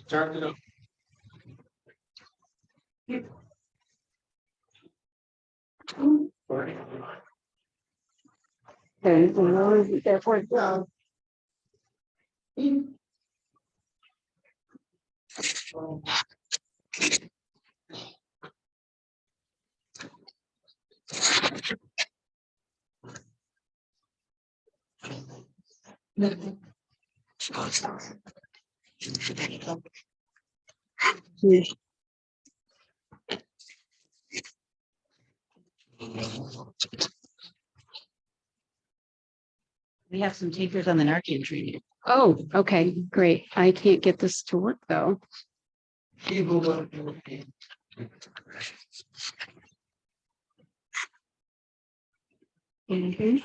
Start it up. Okay, therefore, We have some takers on the Narcan tree. oh, okay, great. I can't get this to work though. Mhm.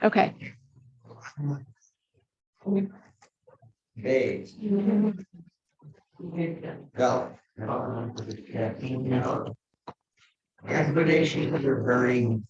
Okay. Hey, go. Explanations are very.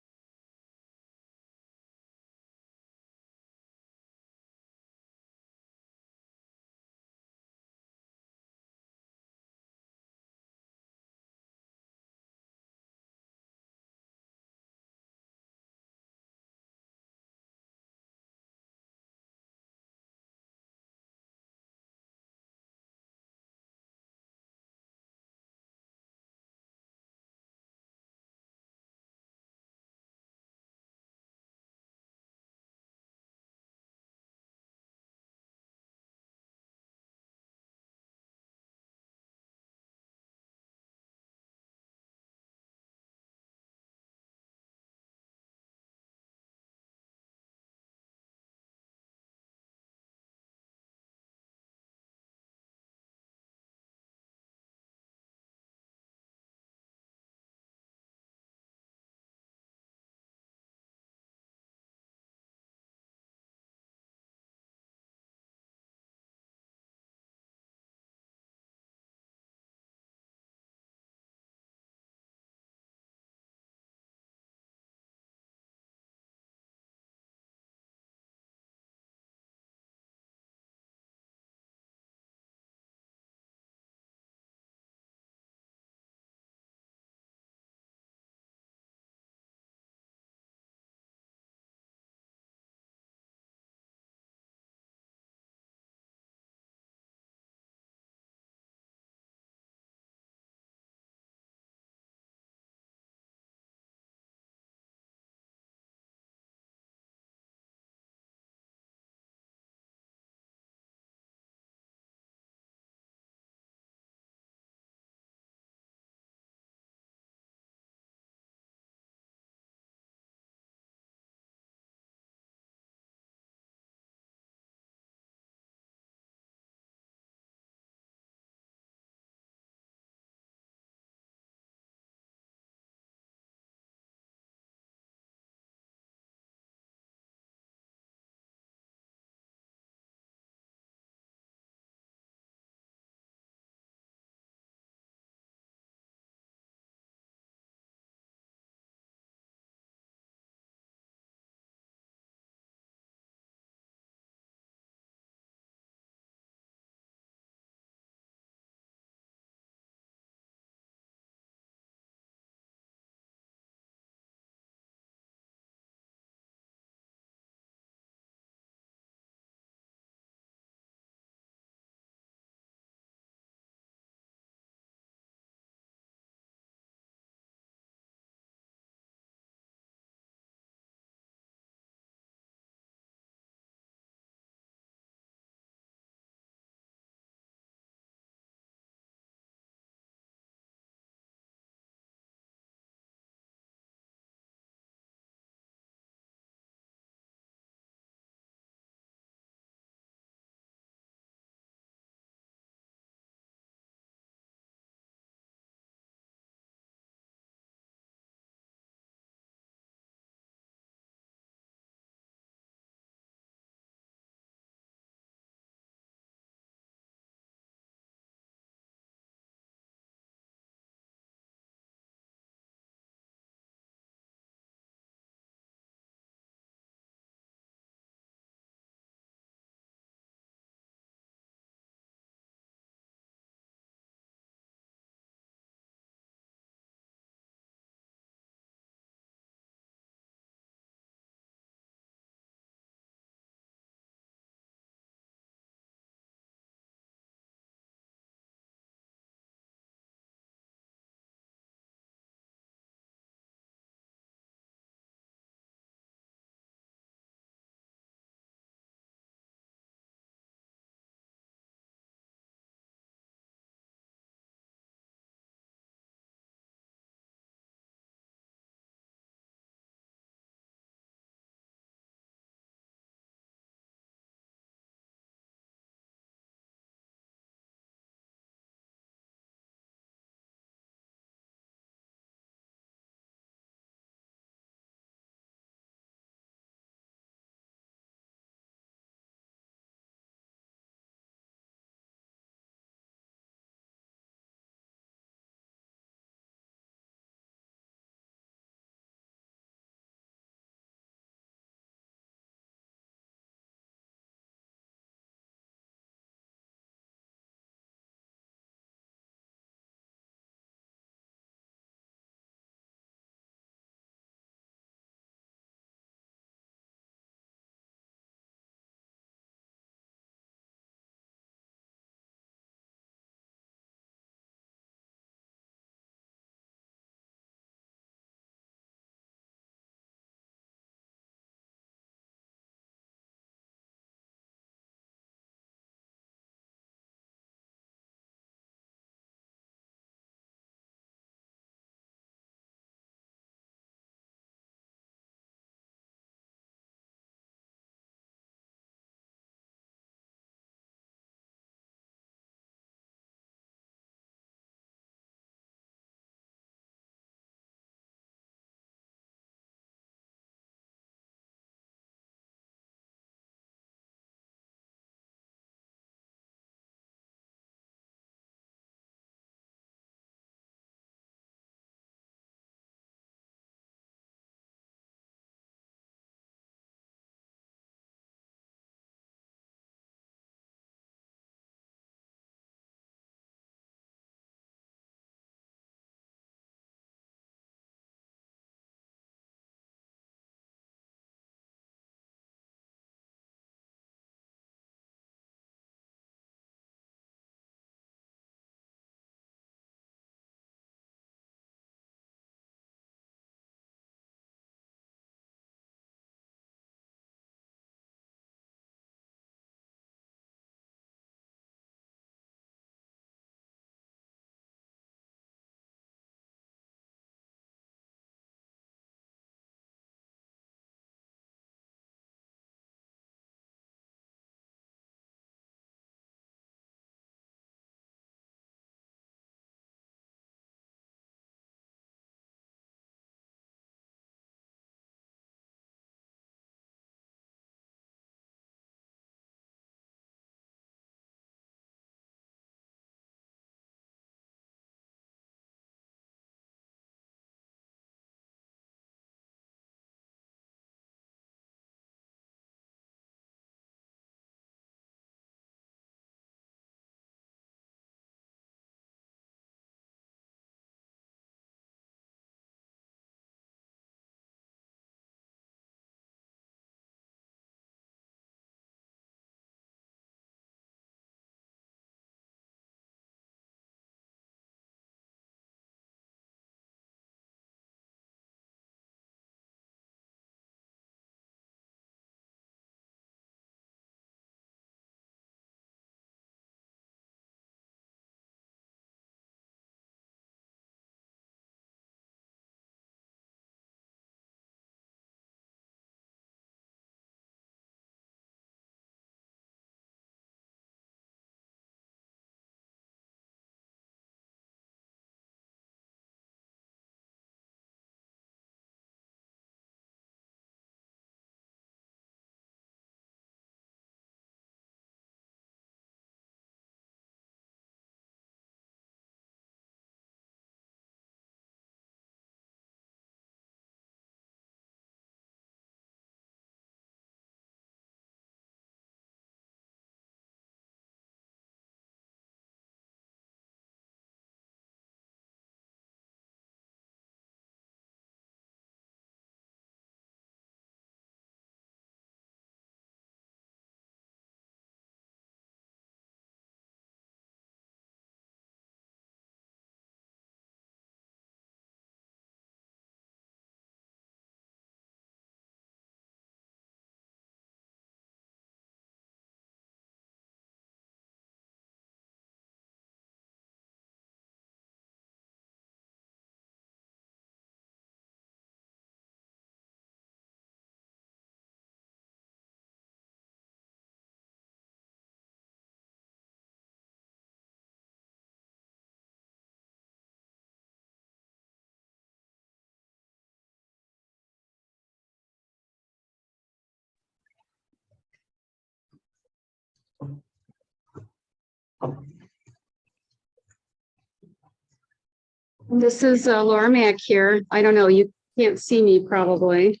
This is Laura Mack here. I don't know, you can't see me probably.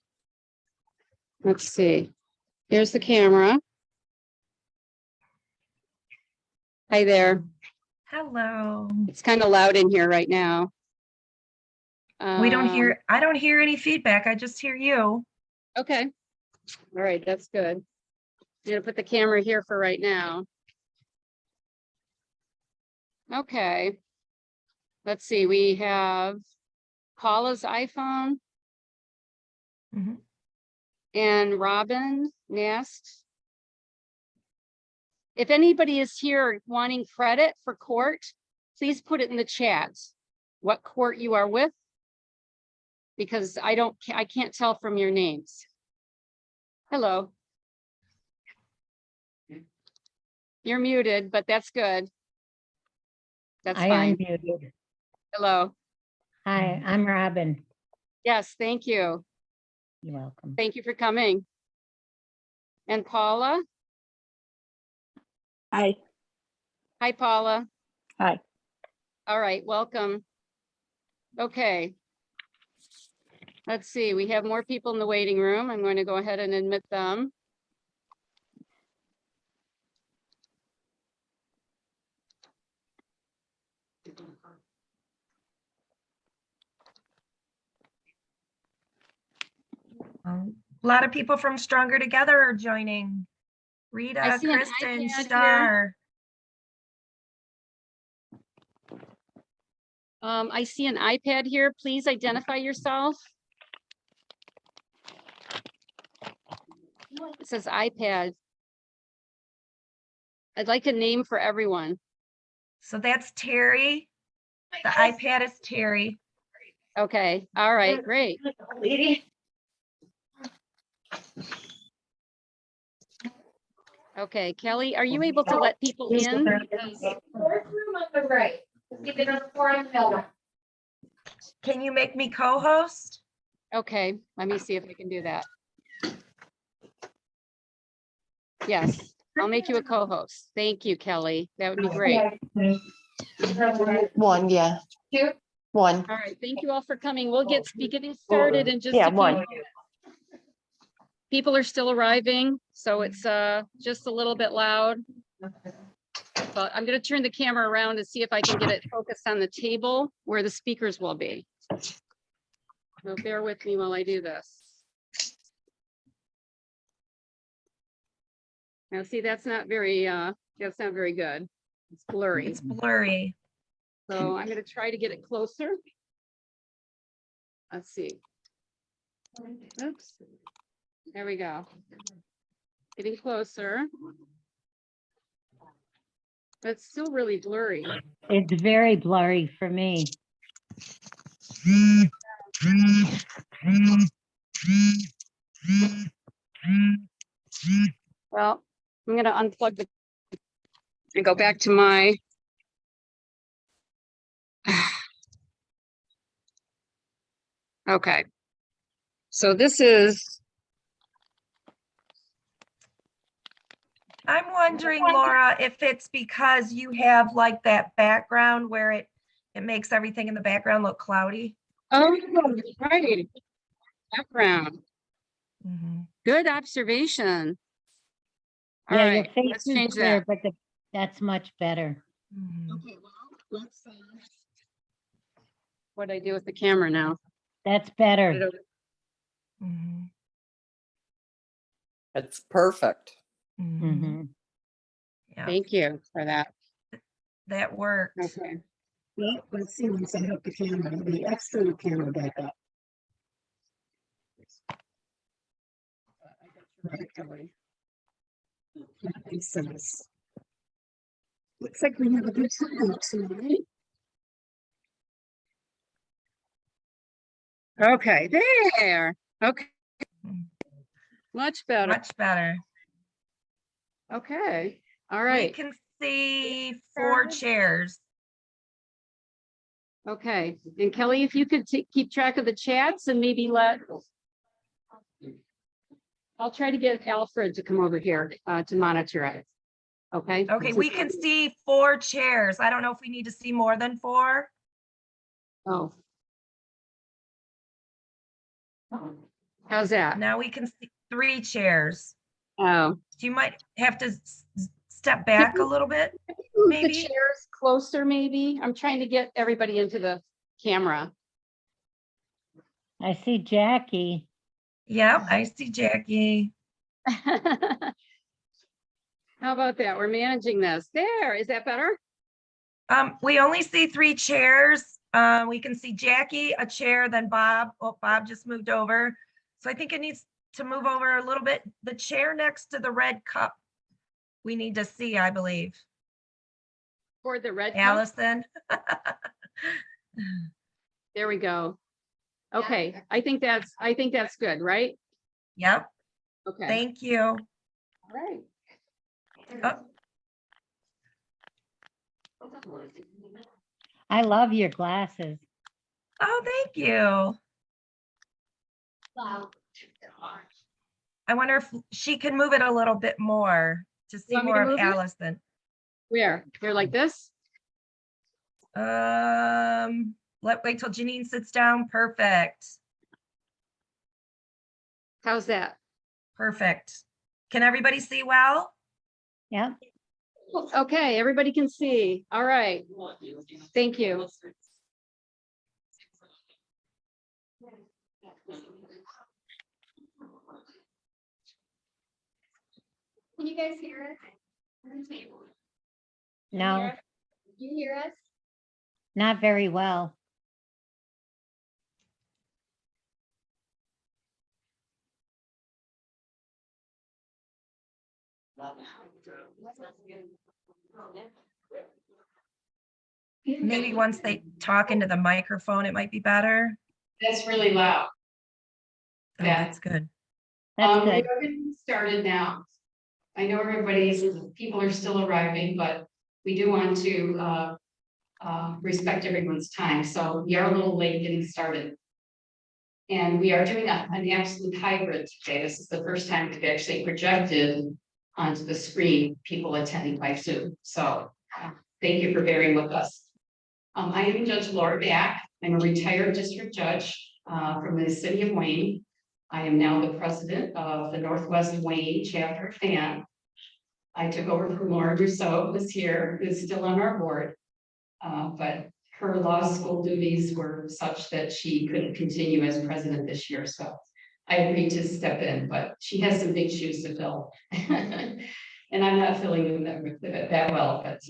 Let's see. Here's the camera. Hi there. Hello. It's kind of loud in here right now. I don't hear any feedback. I just hear you. Okay. All right, that's good. I'm gonna put the camera here for right now. Okay. Let's see, we have Paula's iPhone Mhm. and Robin Nast. If anybody is here wanting credit for court, please put it in the chat. What court you are with? Because I can't tell from your names. Hello. You're muted, but that's good. That's I fine. unmuted. Hello. Hi, I'm Robin. Yes, thank you. You're welcome. Thank you for coming. And Paula? Hi. Hi, Paula. Hi. All right, welcome. Okay. Let's see, we have more people in the waiting room. I'm going to go ahead and admit them. A lot of people from Stronger Together are joining. I Rita, see an Kristen, iPad here. Star. I see an iPad here. Please identify yourself. It says iPad. I'd like a name for everyone. So that's Terry. The iPad is Terry. Okay, all right, great. Okay, Kelly, are you able to let people in? Can you make me co-host? Okay, let me see if I can do that. Yes, I'll make you a co-host. Thank you, Kelly. That would be great. One, yeah. One. All right, thank you all for coming. We'll be getting started in just Yeah, a few. one. People are still arriving, so it's just a little bit loud. But I'm going to turn the camera around and see if I can get it focused on the table where the speakers will be. So bear with me while I do this. Now, see, that's not very good. It's blurry. It's blurry. So I'm going to try to get it closer. Let's see. Oops. There we go. Getting closer. That's still really blurry. It's very blurry for me. Well, I'm going to unplug the and go back to my okay. So this is I'm wondering, Laura, if it's because you have like that background where it makes everything in the background look cloudy. oh right. Background. Mhm. Good observation. All Yeah, right, your face let's is change clear, that. but that's much better. Mhm. Okay, well, let's what do I do with the camera now? That's better. Mhm. It's perfect. Mhm. Mhm. Yeah, Thank you for that. that worked. Okay. Well, let's see once I hook the camera, the external camera back up. Right, Kelly. That makes sense. Looks like we have a good turnout tonight. Okay, there. Okay. Mm. Much better. Much better. Okay. All We right. can see 4 chairs. Okay. And Kelly, if you could keep track of the chats and maybe I'll try to get Alfred to come over here to monitor it. Okay. Okay, we can see 4 chairs. I don't know if we need to see more than 4. Oh. How's that? Now we can see 3 chairs. Oh. You might have to step back a little bit. Move the Maybe. chairs closer, maybe. I'm trying to get everybody into the camera. I see Jackie. Yep, I see Jackie. How about that? We're managing this. There, is that better? We only see 3 chairs. We can see Jackie, a chair, then Bob. Oh, Bob just moved over. So I think it needs to move over a little bit. The chair next to the red cup, we need to see, I believe. For the red cup? Allison. There we go. Okay, I think that's good, right? Yep, Okay. thank you. All right. Oh, I love your glasses. oh, thank you. I wonder if she can move it a little bit more to see want me to more of move it? Allison. Where? You're like this? Wait till Janine sits down. Perfect. How's that? Perfect. Can everybody see well? Yep. Okay, everybody can see. All right. Thank you. Can you guys hear us? No, Can you hear us? not very well. Maybe once they talk into the microphone, it might be better. That's really loud. Oh, Yeah. that's good. That's We good. are getting started now. I know people are still arriving, but we do want to respect everyone's time, so we are a little late getting started. And we are doing an absolute hybrid today. This is the first time we've actually projected onto the screen people attending by Zoom. So thank you for bearing with us. I am Judge Laura Back. I'm a retired district judge from the city of Wayne. I am now the president of the Northwest Wayne chapter of FAN. I took over from Laura Rousseau, who's here, who's still on our board. But her law school duties were such that she couldn't continue as president this year. So I agreed to step in, but she has some big shoes to fill. And I'm not filling them that well, but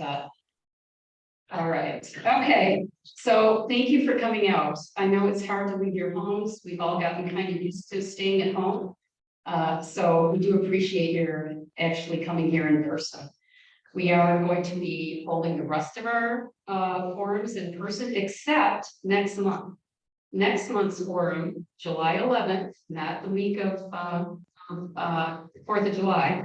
all right. Okay. So thank you for coming out. I know it's hard to leave your homes. We've all gotten kind of used to staying at home. So we do appreciate your actually coming here in person. We are going to be holding the rest of our forums in person, except next month. Next month's forum, July 11th, not the week of 4th of July.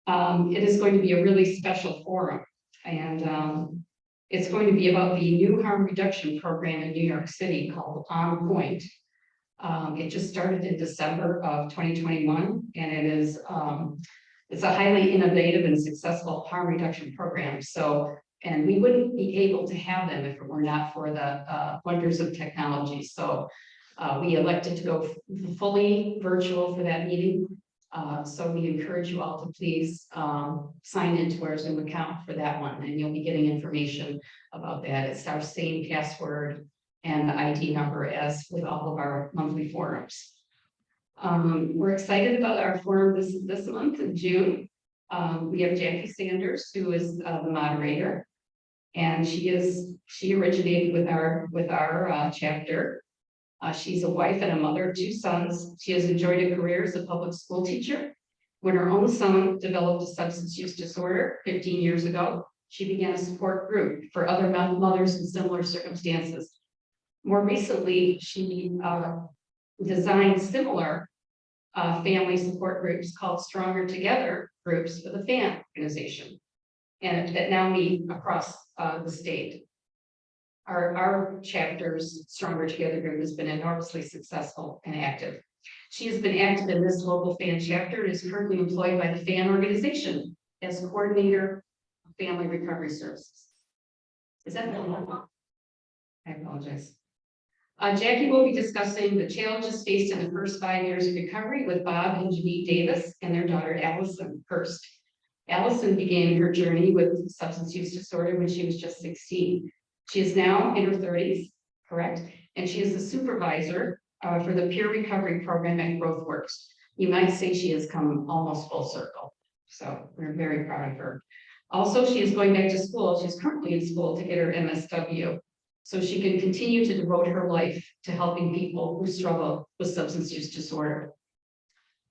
It is going to be a really special forum. And it's going to be about the new harm reduction program in New York City called On Point. It just started in December of 2021, and it is it's a highly innovative and successful harm reduction program. So, and we wouldn't be able to have them if it were not for the wonders of technology. So we elected to go fully virtual for that meeting. So we encourage you all to please sign into our Zoom account for that one, and you'll be getting information about that. It's our same password and ID number as with all of our monthly forums. We're excited about our forum this month in June. We have Jackie Sanders, who is the moderator, and she originated with our chapter. She's a wife and a mother of 2 sons. She has enjoyed a career as a public school teacher. When her own son developed a substance use disorder 15 years ago, she began a support group for other mothers in similar circumstances. More recently, she designed similar family support groups called Stronger Together groups for the FAN organization, and that now meet across the state. Our chapter's Stronger Together group has been enormously successful and active. She has been active in this local FAN chapter and is currently employed by the FAN organization as coordinator of family recovery services. Is that I apologize. Jackie will be discussing the challenges faced in the first 5 years of recovery with Bob and Janine Davis and their daughter Allison Hurst. Allison began her journey with substance use disorder when she was just 16. She is now in her 30s, correct? And she is the supervisor for the peer recovery program at GrowthWorks. You might say she has come almost full circle. So we're very proud of her. Also, she is going back to school. She's currently in school to get her MSW, so she can continue to devote her life to helping people who struggle with substance use disorder.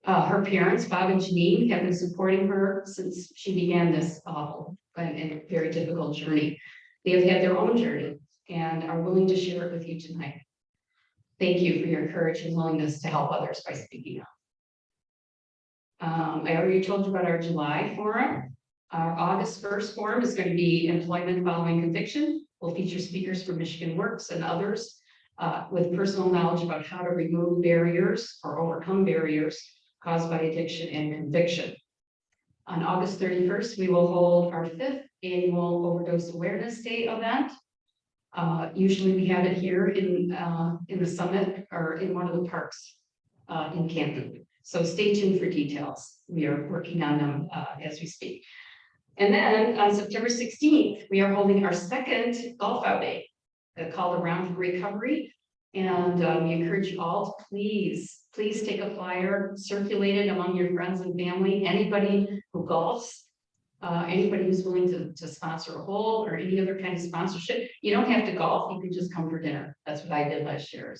Her parents, Bob and Janine, have been supporting her since she began this awful and very difficult journey. They have had their own journey and are willing to share it with you tonight. Thank you for your courage and willingness to help others by speaking up. I already told you about our July forum. Our August 1st forum is going to be employment following conviction. We'll feature speakers from Michigan Works and others with personal knowledge about how to remove barriers or overcome barriers caused by addiction and conviction. On August 31st, we will hold our 5th annual Overdose Awareness Day event. Usually we have it here in the summit or in one of the parks in Canton. So stay tuned for details. We are working on them as we speak. And then on September 16th, we are holding our second golf outing called Around for Recovery. And we encourage you all to please take a flyer, circulate it among your friends and family, anybody who golfs, anybody who's willing to sponsor a hole or any other kind of sponsorship. You don't have to golf, you can just come for dinner. That's what I did last year.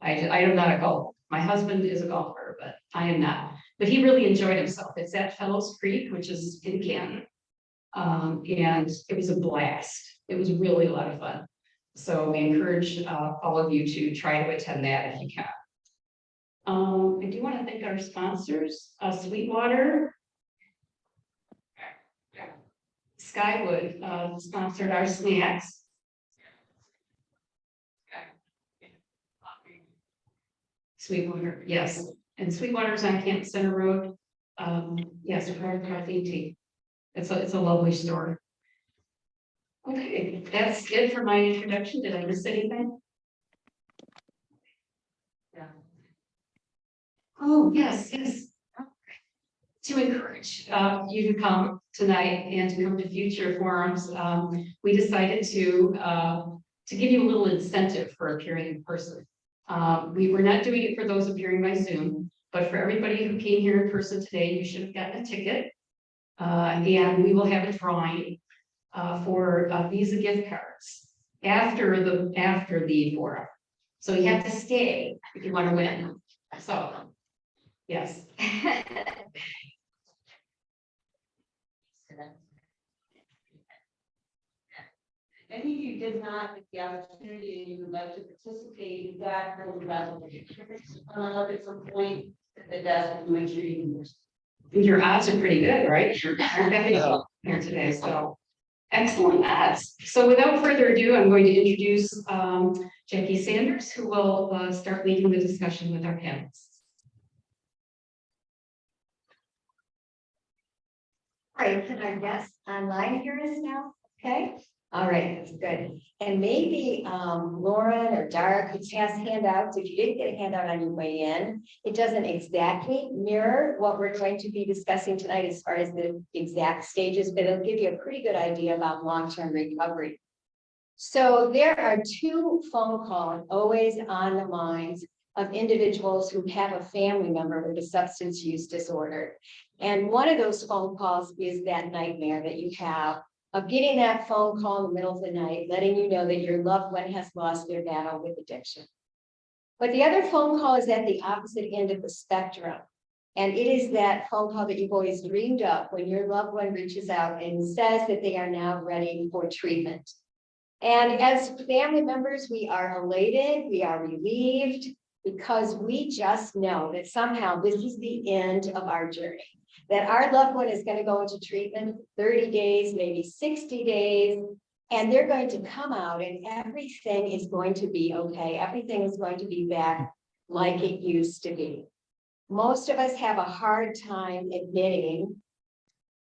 I am not a golfer. My husband is a golfer, but I am not. But he really enjoyed himself. It's at Fellows Creek, which is in Canton. And it was a blast. It was really a lot of fun. So we encourage all of you to try to attend that if you can. I do want to thank our sponsors, Sweetwater. Skywood sponsored our snacks. Sweetwater, yes. And Sweetwater's on Camp Center Road. Yes, Pride Coffee and Tea. It's a lovely store. Okay, that's it for my introduction. Did I miss anything? Yeah. Oh, yes. To encourage you to come tonight and to come to future forums, we decided to give you a little incentive for appearing in person. We were not doing it for those appearing by Zoom, but for everybody who came here in person today, you should have gotten a ticket. And we will have a drawing for Visa gift cards after the forum. So you have to stay if you want to win. So, yes. Any of you did not get the opportunity and you would like to participate, you've got the resolution. At some point at the desk, make sure you can. I think your odds are pretty good, right? You're here today, so excellent odds. So without further ado, I'm going to introduce Jackie Sanders, who will start leading the discussion with our panelists. All right, can our guests online hear us now? Okay, all right, that's good. And maybe Lauren or Dara could pass handouts. If you didn't get a handout on your way in, it doesn't exactly mirror what we're going to be discussing tonight as far as the exact stages, but it'll give you a pretty good idea about long-term recovery. So there are 2 phone calls always on the minds of individuals who have a family member with a substance use disorder. And one of those phone calls is that nightmare that you have of getting that phone call in the middle of the night, letting you know that your loved one has lost their battle with addiction. But the other phone call is at the opposite end of the spectrum. And it is that phone call that you've always dreamed of when your loved one reaches out and says that they are now ready for treatment. And as family members, we are elated, we are relieved, because we just know that somehow this is the end of our journey. That our loved one is going to go into treatment 30 days, maybe 60 days, and they're going to come out and everything is going to be okay. Everything is going to be back like it used to be. Most of us have a hard time admitting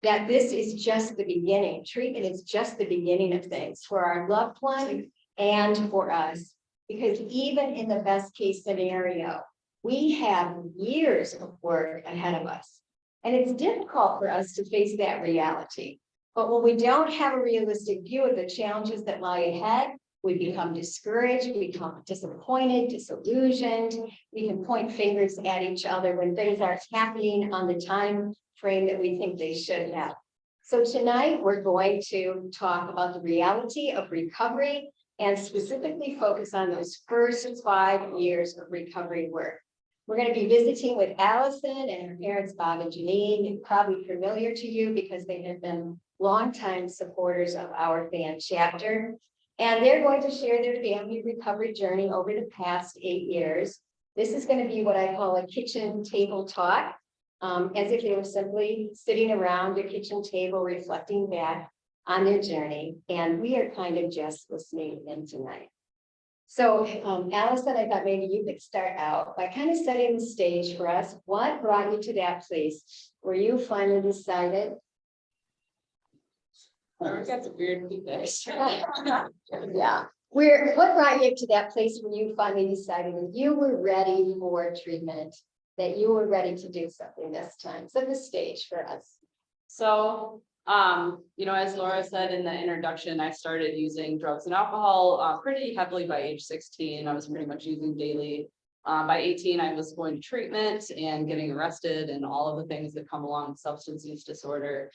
that this is just the beginning. Treatment is just the beginning of things for our loved one and for us. Because even in the best case scenario, we have years of work ahead of us. And it's difficult for us to face that reality. But when we don't have a realistic view of the challenges that lie ahead, we become discouraged, we become disappointed, disillusioned. We can point fingers at each other when things aren't happening on the time frame that we think they should have. So tonight, we're going to talk about the reality of recovery and specifically focus on those first 5 years of recovery work. We're going to be visiting with Allison and her parents, Bob and Janine, probably familiar to you because they have been longtime supporters of our fan chapter. And they're going to share their family recovery journey over the past 8 years. This is going to be what I call a kitchen table talk, as if they were simply sitting around the kitchen table reflecting back on their journey. And we are kind of just listening in tonight. So Allison, I thought maybe you could start out by kind of setting the stage for us. What brought you to that place where you finally decided? That's a weird feedback. Yeah, what brought you to that place where you finally decided that you were ready for treatment, that you were ready to do something this time? Set the stage for us. So, as Laura said in the introduction, I started using drugs and alcohol pretty heavily by age 16. I was pretty much using daily. By 18, I was going to treatment and getting arrested and all of the things that come along with substance use disorder.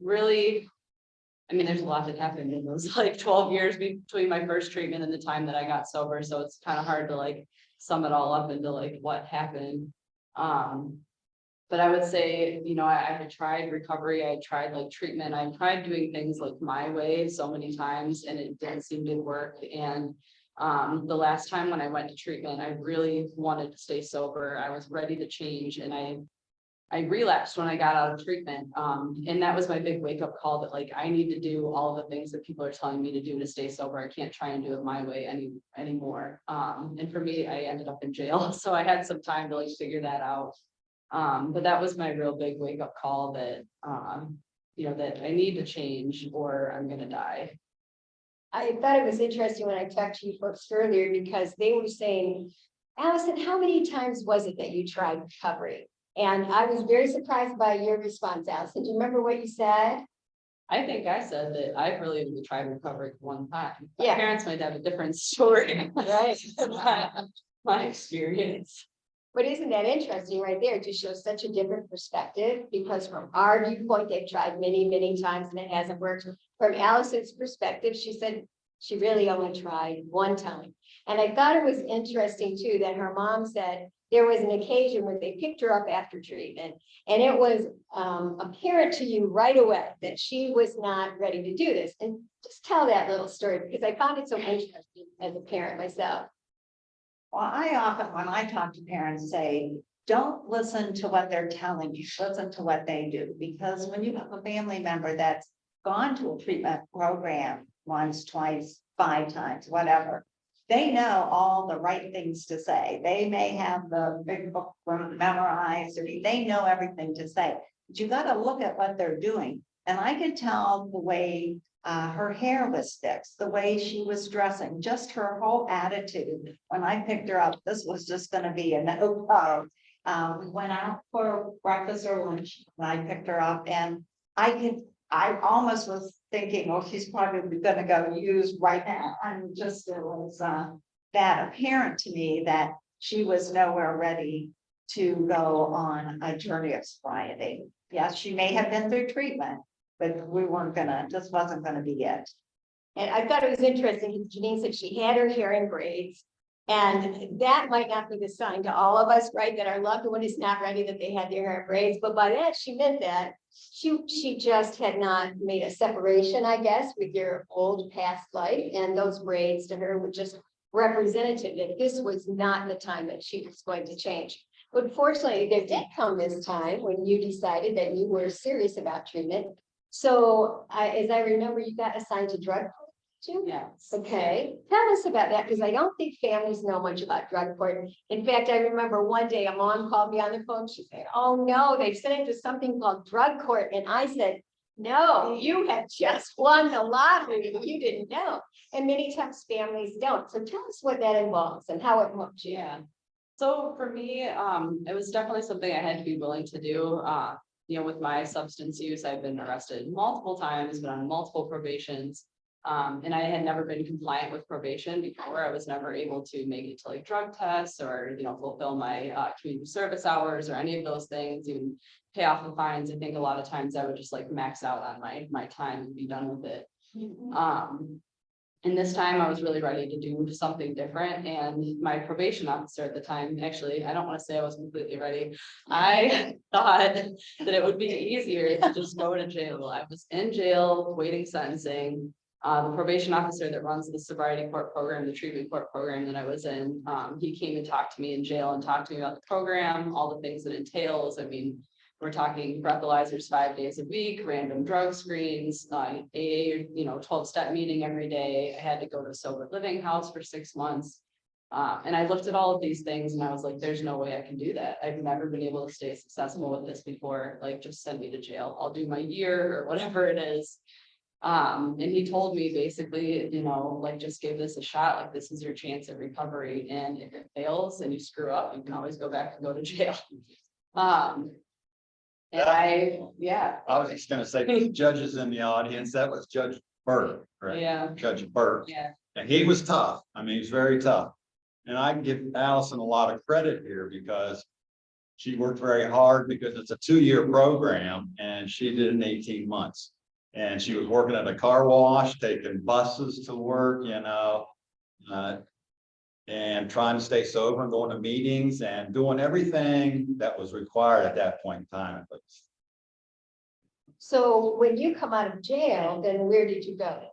Really, there's a lot that happened in those like 12 years between my first treatment and the time that I got sober. So it's kind of hard to like sum it all up into like what happened. But I would say, I had tried recovery, I tried like treatment, I tried doing things like my way so many times and it didn't seem to work. And the last time when I went to treatment, I really wanted to stay sober. I was ready to change and I relapsed when I got out of treatment. And that was my big wake up call that like, I need to do all the things that people are telling me to do to stay sober. I can't try and do it my way anymore. And for me, I ended up in jail. So I had some time to like figure that out. But that was my real big wake up call that, that I need to change or I'm going to die. I thought it was interesting when I talked to you folks earlier because they were saying, Allison, how many times was it that you tried recovery? And I was very surprised by your response, Allison. Do you remember what you said? I think I said that I've really only tried recovery one time. My Yeah. parents might have a different story. Right. My experience. But isn't that interesting right there to show such a different perspective? Because from our viewpoint, they've tried many, many times and it hasn't worked. From Allison's perspective, she said she really only tried one time. And I thought it was interesting too, that her mom said there was an occasion when they picked her up after treatment. And it was apparent to you right away that she was not ready to do this. And just tell that little story because I found it so interesting as a parent myself. Well, I often, when I talk to parents, say, don't listen to what they're telling you, listen to what they do. Because when you have a family member that's gone to a treatment program once, twice, 5 times, whatever, they know all the right things to say. They may have the big book memorized, or they know everything to say. But you got to look at what they're doing. And I could tell the way her hair was fixed, the way she was dressing, just her whole attitude. When I picked her up, this was just going to be a no-go. We went out for breakfast or lunch, and I picked her up, and I almost was thinking, oh, she's probably going to go use right now. And just it was that apparent to me that she was nowhere ready to go on a journey of sobriety. Yes, she may have been through treatment, but we weren't gonna, this wasn't gonna be it. And I thought it was interesting because Janine said she had her hair in braids. And that might not be the sign to all of us, right? That our loved one is not ready, that they had their hair in braids. But by that, she meant that she just had not made a separation, I guess, with your old past life. And those braids to her were just representative that this was not the time that she was going to change. But fortunately, there did come this time when you decided that you were serious about treatment. So as I remember, you got assigned to drug court too? Yes. Okay, tell us about that, because I don't think families know much about drug court. In fact, I remember one day a mom called me on the phone. She said, oh no, they sent it to something called drug court. And I said, No, you had just won the lottery, and you didn't know, and many times families don't, so tell us what that involves and how it helps you. Yeah. So for me, it was definitely something I had to be willing to do. You know, with my substance use, I've been arrested multiple times, been on multiple probations. And I had never been compliant with probation before. I was never able to make it to like drug tests or, you know, fulfill my community service hours or any of those things, even pay off the fines. I think a lot of times I would just like max out on my time and be done with it. And this time I was really ready to do something different, and my probation officer at the time, actually, I don't want to say I was completely ready. I thought that it would be easier to just go to jail. I was in jail, waiting sentencing. The probation officer that runs the sobriety court program, the treatment court program that I was in, he came and talked to me in jail and talked to me about the program, all the things that entails. I mean, we're talking breathalyzers 5 days a week, random drug screens, AA, you know, 12-step meeting every day. I had to go to a sober living house for 6 months. And I looked at all of these things and I was like, there's no way I can do that. I've never been able to stay successful with this before. Like, just send me to jail. I'll do my year or whatever it is. And he told me basically, you know, like, just give this a shot. Like, this is your chance at recovery. And if it fails and you screw up, you can always go back and go to jail. And I was just gonna say, judges in the audience, that was Judge Burke, right? Yeah. Judge Burke. Yeah. And he was tough. I mean, he's very tough. And I give Allison a lot of credit here because she worked very hard, because it's a 2-year program and she did it in 18 months. And she was working at a car wash, taking buses to work, you know, and trying to stay sober and going to meetings and doing everything that was required at that point in time. But So when you come out of jail, then where did you go?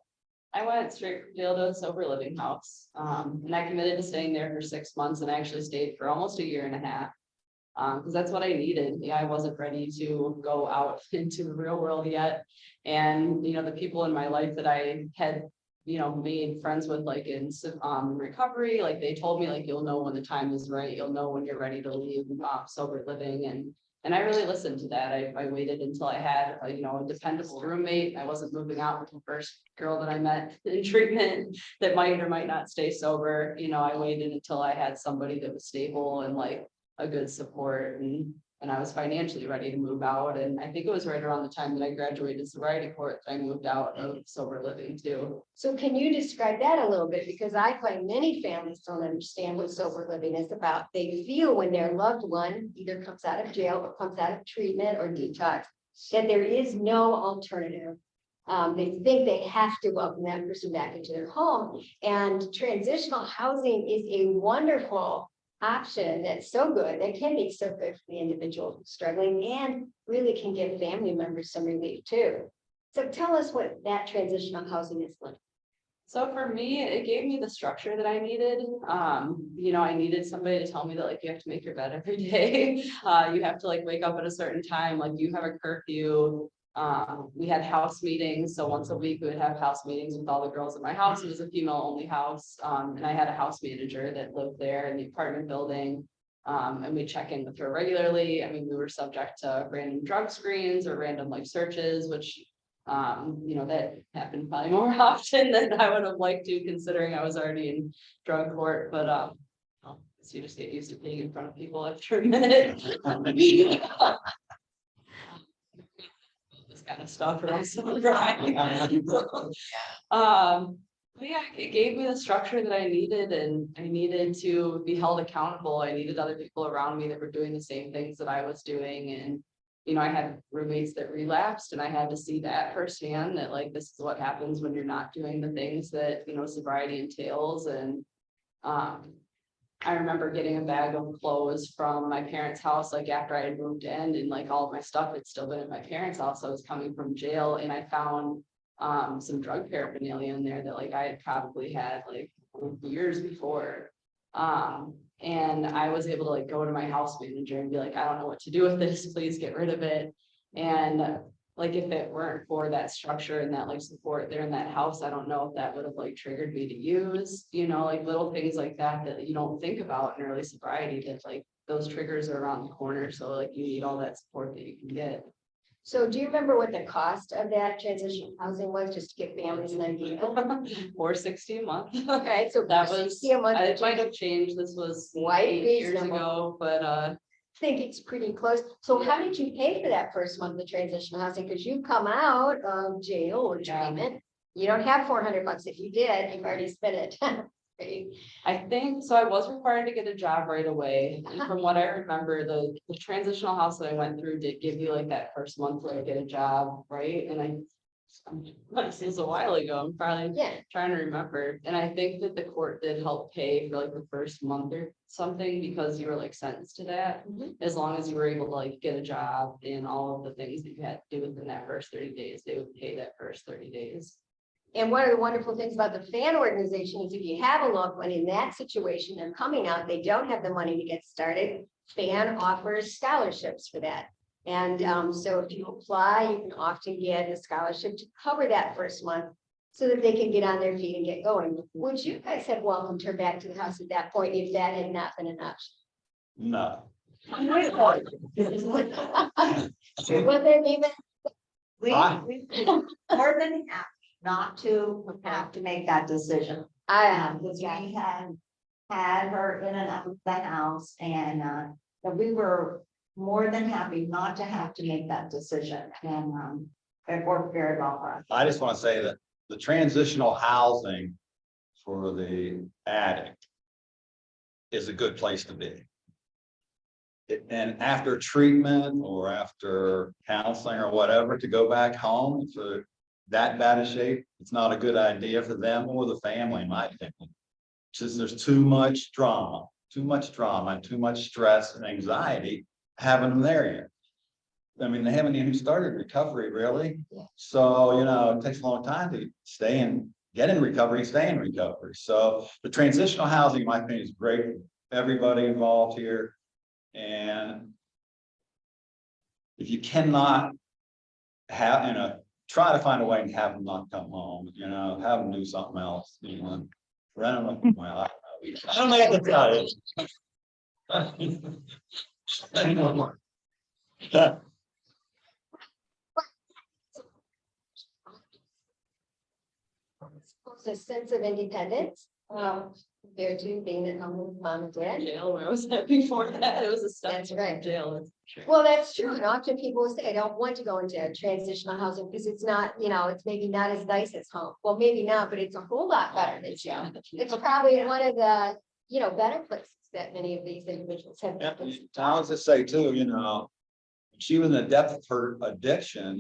I went straight from jail to a sober living house. And I committed to staying there for 6 months, and I actually stayed for almost a year and a half. Because that's what I needed. Yeah, I wasn't ready to go out into the real world yet. And, you know, the people in my life that I had, you know, made friends with, like in recovery, like they told me, like, you'll know when the time is right, you'll know when you're ready to leave sober living. And I really listened to that. I waited until I had you know, a dependable roommate. I wasn't moving out with the first girl that I met in treatment that might or might not stay sober. You know, I waited until I had somebody that was stable and like a good support, and I was financially ready to move out. And I think it was right around the time that I graduated sobriety court that I moved out of sober living too. So can you describe that a little bit? Because I find many families don't understand what sober living is about. They feel when their loved one either comes out of jail or comes out of treatment or detox, that there is no alternative. They think they have to welcome that person back into their home. And transitional housing is a wonderful option that's so good, that can be so good for the individual who's struggling, and really can give family members some relief too. So tell us what that transitional housing is like. So for me, it gave me the structure that I needed. You know, I needed somebody to tell me that, like, you have to make your bed every day. You have to like wake up at a certain time, like you have a curfew. We had house meetings. So once a week we would have house meetings with all the girls in my house. It was a female only house. And I had a house manager that lived there in the apartment building. And we check in with her regularly. I mean, we were subject to random drug screens or random like searches, which, you know, that happened probably more often than I would have liked to, considering I was already in drug court. But, well, so you just get used to being in front of people after a minute. This kind of stuff, or else I'm crying. But yeah, it gave me the structure that I needed, and I needed to be held accountable. I needed other people around me that were doing the same things that I was doing. And, you know, I had roommates that relapsed, and I had to see that firsthand, that like, this is what happens when you're not doing the things that, you know, sobriety entails. And, I remember getting a bag of clothes from my parents' house, like after I had moved in, and like all of my stuff had still been at my parents' house. I was coming from jail, and I found some drug paraphernalia in there that like I had probably had like years before. And I was able to like go to my house manager and be like, I don't know what to do with this, please get rid of it. And like, if it weren't for that structure and that like support there in that house, I don't know if that would have like triggered me to use, you know, like little things like that that you don't think about in early sobriety, that like those triggers are around the corner. So like, you need all that support that you can get. So do you remember what the cost of that transitional housing was, just to give families an idea? $460 a month. Okay, so That was, $460 a month. it might have changed. This was Quite 8 years reasonable. ago, but I think it's pretty close. So how did you pay for that first month of transitional housing? Because you come out of jail or treatment. You don't have $400. If you did, you've already spent it. Right. I think, so I was required to get a job right away. And from what I remember, the transitional house that I went through did give you like that first month where I get a job, right? And this is a while ago, I'm probably Yeah, trying to remember. And I think that the court did help pay for like the first month or something because you were like sentenced to that. Mhm. As long as you were able to like get a job and all of the things that you had to do within that first 30 days, they would pay that first 30 days. and one of the wonderful things about the FAN organization is if you have a loved one in that situation, they're coming out, they don't have the money to get started. FAN offers scholarships for that. And so if you apply, you can often get a scholarship to cover that first month so that they can get on their feet and get going. Would you guys have welcomed her back to the house at that point if that had not been an option? No, Was there even? We, I- we more than happy not to have to make that decision. Because we had her in and out of the house and, that we were more than happy not to have to make that decision. And, it worked very well for us. I just want to say that the transitional housing for the addict is a good place to be. And after treatment or after counseling or whatever, to go back home to that bad a shape, it's not a good idea for them or the family, in my opinion. Just there's too much drama, and too much stress and anxiety having them there yet. I mean, they haven't even started recovery really. Yeah. So, you know, it takes a long time to get in recovery, stay in recovery. So the transitional housing, in my opinion, is great for everybody involved here. And if you cannot have, try to find a way to have them not come home, have them do something else, I don't know, well, I don't know what to tell you. I don't know. A sense of independence, compared to being at home with mom and dad. Jail where I was at before that, it was a step That's from right. jail. That's true. Well, that's true. And often people will say, I don't want to go into transitional housing because it's not, it's maybe not as nice as home. Well, maybe not, but it's a whole lot better than jail. It's probably one of the, better places that many of these individuals have. Yeah, I was just say too, she was in the depth of her addiction,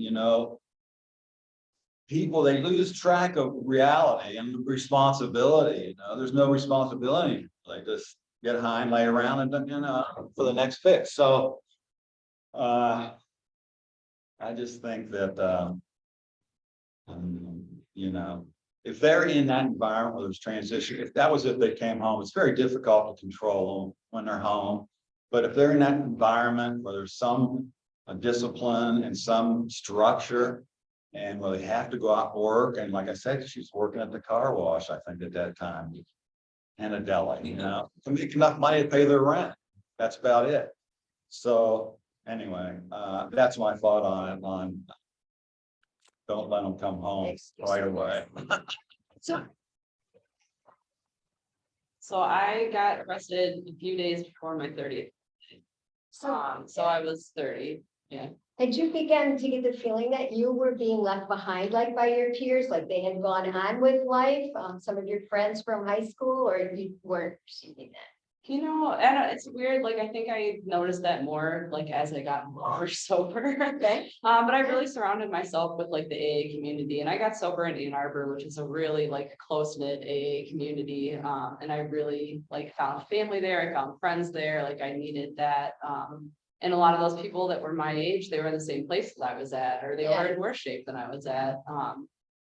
people, they lose track of reality and responsibility, there's no responsibility. They just get high and lay around and, for the next fix. So, I just think that, if they're in that environment where there's transition, if they came home, it's very difficult to control them when they're home. But if they're in that environment where there's some discipline and some structure, and where they have to go out and work, and like I said, she's working at the car wash, I think at that time, and a deli, to make enough money to pay their rent. That's about it. So anyway, that's my thought on it, don't let them come home right away. So I got arrested a few days before my 30th. So I was 30, yeah. Had you begun to get the feeling that you were being left behind, like by your peers, like they had gone on with life, some of your friends from high school, or you weren't perceiving that? And it's weird, like, I think I noticed that more, like, as I got more sober. Okay. But I really surrounded myself with, like, the AA community, and I got sober in Ann Arbor, which is a really, like, close-knit AA community. And I really, like, found family there, I found friends there, like, I needed that. And a lot of those people that were my age, they were in the same places I was at, or they were in worse shape than I was at.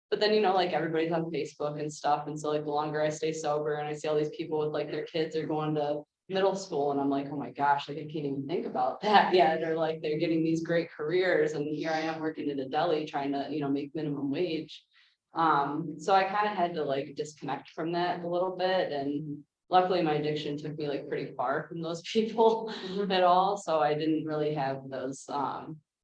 But then, like, everybody's on Facebook and stuff. And so, like, the longer I stay sober and I see all these people with, like, their kids are going to middle school, and I'm like, oh my gosh, like, I can't even think about that yet. Or like, they're getting these great careers, and here I am working at a deli trying to, make minimum wage. So I kind of had to, like, disconnect from that a little bit. And luckily my addiction took me, like, pretty far from those people at all. So I didn't really have those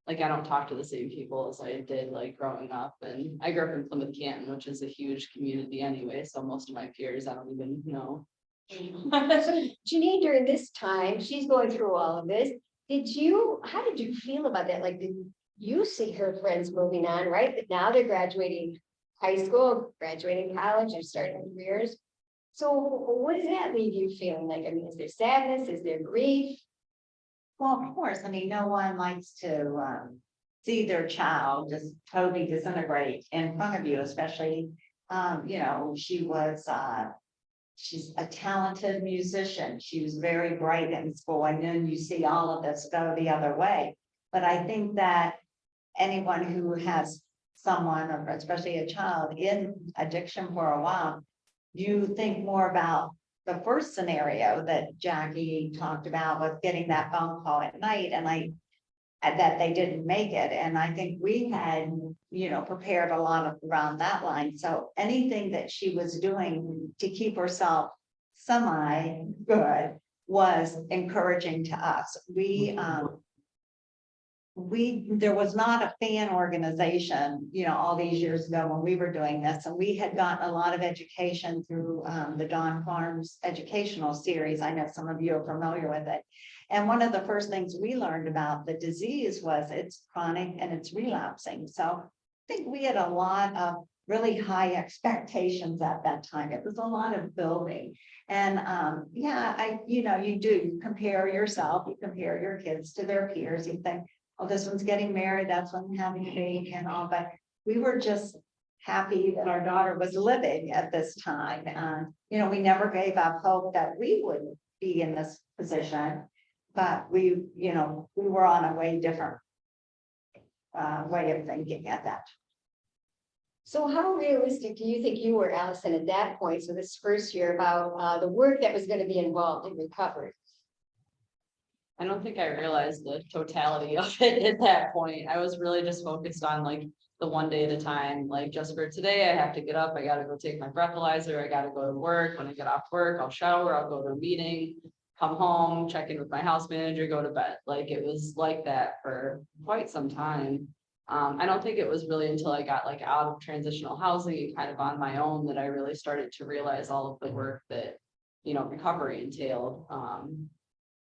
like I don't talk to the same people as I did like growing up, and I grew up in Plymouth Canton, which is a huge community anyway, so most of my peers I don't even know. So Janine, during this time, she's going through all of this. How did you feel about that? Like, did you see her friends moving on, right? But now they're graduating high school, graduating college, they're starting careers. So what does that leave you feeling like? I mean, is there sadness? Is there grief? Well, of course, I mean, no one likes to see their child just totally disintegrate in front of you, especially, you know, she's a talented musician. She was very bright in school, and then you see all of this go the other way. But I think that anyone who has someone, or especially a child, in addiction for a while, you think more about the first scenario that Jackie talked about, was getting that phone call at night, and that they didn't make it. And I think we had, you know, prepared a lot of around that line. So anything that she was doing to keep herself semi good was encouraging to us. There was not a fan organization, you know, all these years ago when we were doing this, and we had gotten a lot of education through the Dawn Farms educational series. I know some of you are familiar with it. And one of the first things we learned about the disease was it's chronic and it's relapsing. So I think we had a lot of really high expectations at that time. It was a lot of building. And yeah, you compare yourself, you compare your kids to their peers, you think, oh, this one's getting married, that's one having a baby and all, but we were just happy that our daughter was living at this time. You know, we never gave up hope that we would be in this position, but we were on a way different way of thinking at that. So how realistic do you think you were, Allison, at that point? So this first year, about the work that was going to be involved in recovery? I don't think I realized the totality of it at that point. I was really just focused on like the one day at a time, like just for today, I have to get up, I gotta go take my breathalyzer, I gotta go to work. When I get off work, I'll shower, I'll go to a meeting, come home, check in with my house manager, go to bed. Like it was like that for quite some time. I don't think it was really until I got like out of transitional housing and kind of on my own that I really started to realize all of the work that, you know, recovery entailed.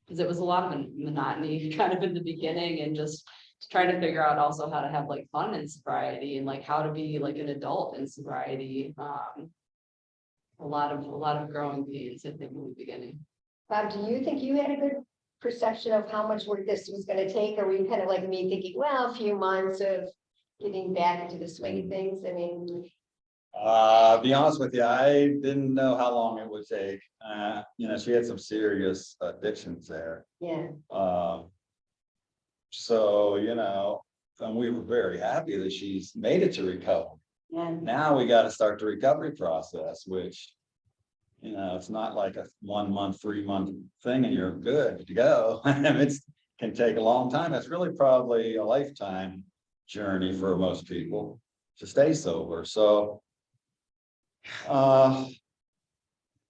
Because it was a lot of monotony kind of in the beginning, and just trying to figure out also how to have like fun in sobriety and like how to be like an adult in sobriety. A lot of growing pains, I think, in the beginning. Bob, do you think you had a good perception of how much work this was going to take? Or were you kind of like me thinking, well, a few months of getting back into the swing of things? I mean, Be honest with you, I didn't know how long it would take. You know, she had some serious addictions there. yeah. So, you know, and we were very happy that she's made it to recovery. And Now we got to start the recovery process, which, you know, it's not like a 1 month, 3 month thing and you're good to go. It's can take a long time. It's really probably a lifetime journey for most people to stay sober. So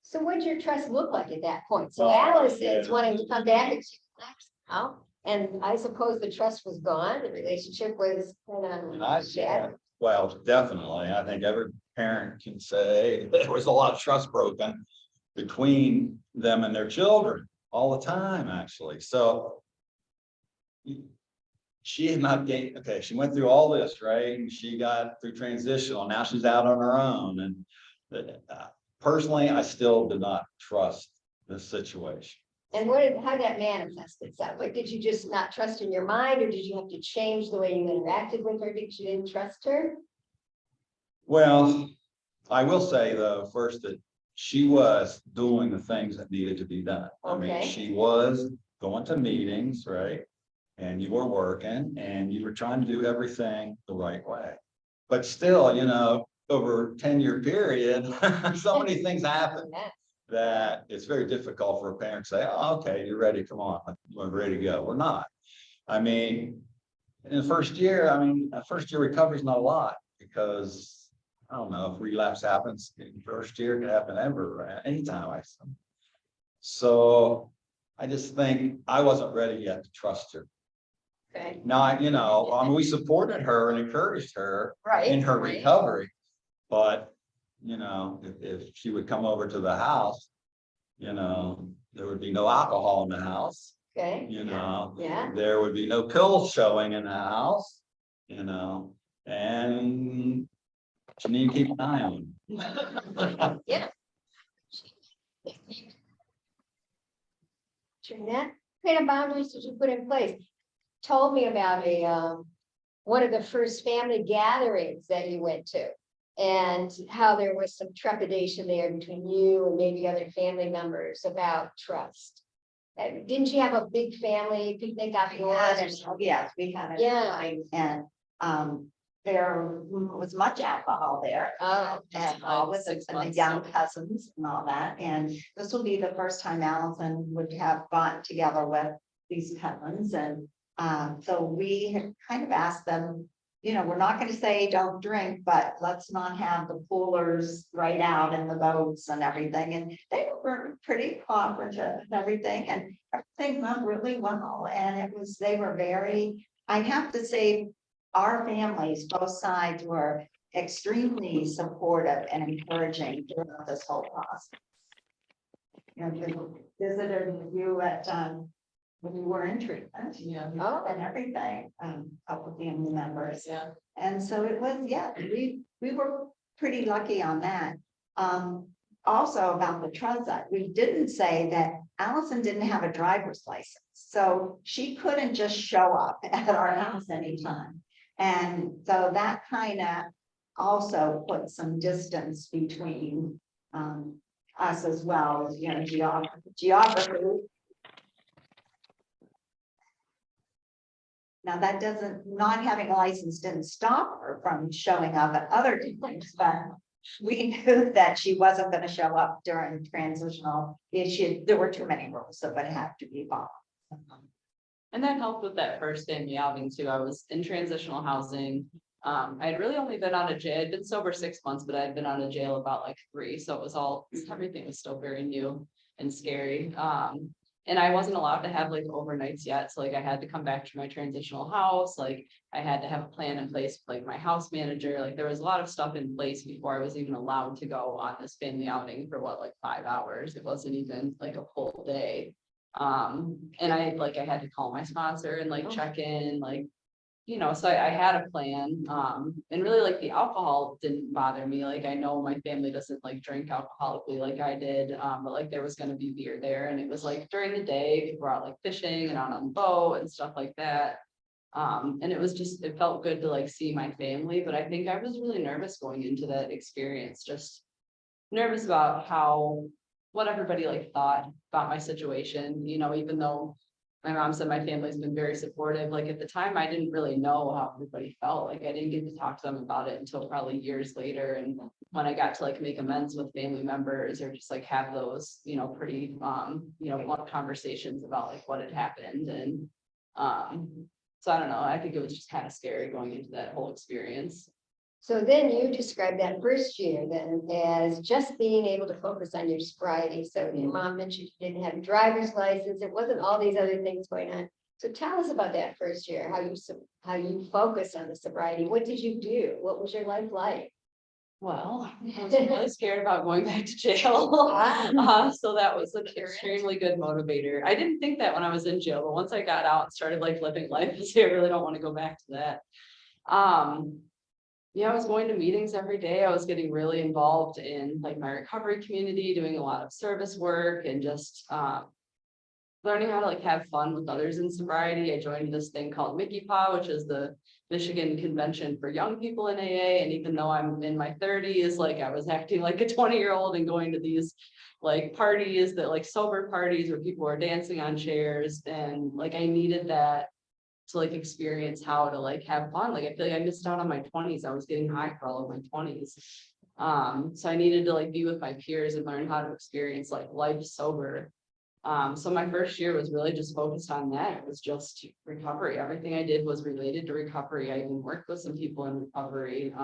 so what did your trust look like at that point? So Oh, Alice yeah. is wanting to come back and she's now, and I suppose the trust was gone, the relationship was kind of shattered. well, definitely. I think every parent can say there was a lot of trust broken between them and their children all the time, actually. So she had not gained, okay, she went through all this, right? And she got through transitional. Now she's out on her own. And personally, I still did not trust this situation. And how did that manifest itself? Like, did you just not trust in your mind, or did you have to change the way you interacted with her because you didn't trust her? Well, I will say though, first that she was doing the things that needed to be done. I mean, Okay. she was going to meetings, right? And you were working and you were trying to do everything the right way. But still, you know, over a 10-year period, so many things happen Yeah. that it's very difficult for a parent to say, oh, okay, you're ready, come on, we're ready to go. We're not. I mean, in the first year, first year recovery is not a lot, because I don't know if relapse happens in the first year, it could happen ever, anytime I see. So I just think I wasn't ready yet to trust her. Okay, Not, you know, I mean, we supported her and encouraged her in right, her right. recovery. But, you know, if she would come over to the house, you know, there would be no alcohol in the house, Okay, you know. yeah, There would be no pills showing in the house, you know, and you need to keep an eye on. yeah. Jeanette, what kind of boundaries did you put in place? Told me about one of the first family gatherings that you went to. And how there was some trepidation there between you and maybe other family members about trust. Didn't you have a big family picnic afterwards? Yes, we had. Yeah. And, there was much alcohol there. Oh, And all with 6 the months. young cousins and all that, and this will be the first time Allison would have gotten together with these cousins, and so we had kind of asked them, you know, we're not gonna say don't drink, but let's not have the coolers right out in the boats and everything, and they were pretty cooperative and everything, and everything went really well, and they were very, I have to say, our families, both sides were extremely supportive and encouraging throughout this whole process. You know, we visited you at, when you were in treatment. Yeah. Oh. And everything, couple family members. Yeah. And so it was, yeah, we were pretty lucky on that. Also about the transit, we didn't say that Allison didn't have a driver's license, so she couldn't just show up at our house anytime. And so that kind of also put some distance between us as well as, you know, geography. Now, that doesn't, not having a license didn't stop her from showing up at other things, but we knew that she wasn't going to show up during transitional issue. There were too many rules, so it would have to be followed. And that helped with that first family outing too. I was in transitional housing. I had really only been out of jail. I'd been sober 6 months, but I'd been out of jail about like 3. So it was all, everything was still very new and scary. And I wasn't allowed to have like overnights yet. So like I had to come back to my transitional house. Like I had to have a plan in place, with, like my house manager, like there was a lot of stuff in place before I was even allowed to go on this family outing for what, like 5 hours. It wasn't even like a full day. And I had to call my sponsor and like check in, like, you know, so I had a plan. And really like the alcohol didn't bother me. Like I know my family doesn't like drink alcoholically like I did. But like there was gonna be beer there, and it was like during the day, people were out like fishing and out on the boat and stuff like that. And it was just, it felt good to like see my family, but I think I was really nervous going into that experience, just nervous about what everybody like thought about my situation, you know, even though my mom said my family's been very supportive. Like at the time, I didn't really know how everybody felt. Like I didn't get to talk to them about it until probably years later. And when I got to like make amends with family members or just like have those, you know, pretty, you know, long conversations about like what had happened. And so I don't know, I think it was just kind of scary going into that whole experience. so then you described that first year then as just being able to focus on your sobriety. So your mom mentioned you didn't have a driver's license. It wasn't all these other things going on. So tell us about that first year, how you focused on the sobriety. What did you do? What was your life like? Well, I was really scared about going back to jail. So that was an extremely good motivator. I didn't think that when I was in jail, but once I got out and started like living life, I say I really don't want to go back to that. Yeah, I was going to meetings every day. I was getting really involved in like my recovery community, doing a lot of service work and just learning how to like have fun with others in sobriety. I joined this thing called Mickey Paw, which is the Michigan Convention for Young People in AA. And even though I'm in my 30s, like I was acting like a 20-year-old and going to these like parties that like sober parties where people are dancing on chairs. And like I needed that to like experience how to like have fun. Like I feel like I missed out on my 20s. I was getting high for all of my 20s. So I needed to like be with my peers and learn how to experience like life sober. So my first year was really just focused on that. It was just recovery. Everything I did was related to recovery. I even worked with some people in recovery.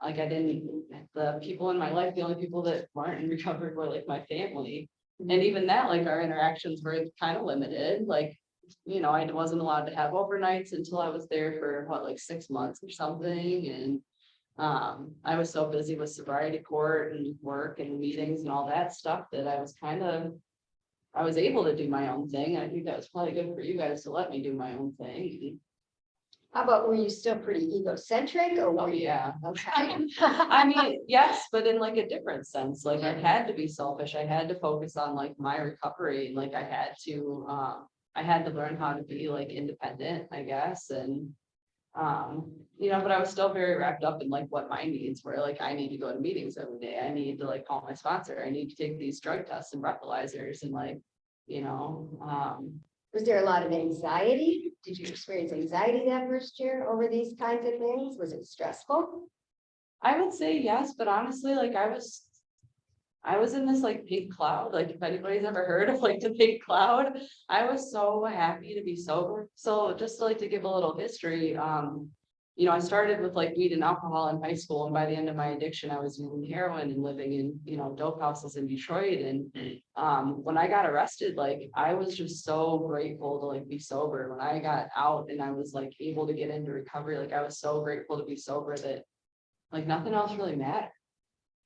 Like the people in my life, the only people that weren't in recovery were like my family. And even that, like our interactions were kind of limited. Like you know, I wasn't allowed to have overnights until I was there for what, like 6 months or something, and. I was so busy with sobriety court and work and meetings and all that stuff that I was able to do my own thing. I think that was probably good for you guys to let me do my own thing. How about, were you still pretty egocentric or Oh, were you? yeah. Okay. I mean, yes, but in like a different sense, like I had to be selfish. I had to focus on like my recovery and like I had to learn how to be like independent, I guess, and. You know, but I was still very wrapped up in like what my needs were. Like, I need to go to meetings every day. I need to like call my sponsor. I need to take these drug tests and breathalyzers and like, you know, Was there a lot of anxiety? Did you experience anxiety that first year over these kinds of things? Was it stressful? I would say yes, but honestly, like I was in this like pink cloud, like if anybody's ever heard of like the pink cloud, I was so happy to be sober. So just like to give a little history, you know, I started with like weed and alcohol in high school, and by the end of my addiction, I was using heroin and living in, you know, dope houses in Detroit. And when I got arrested, like I was just so grateful to like be sober. When I got out and I was like able to get into recovery, like I was so grateful to be sober that like nothing else really mattered,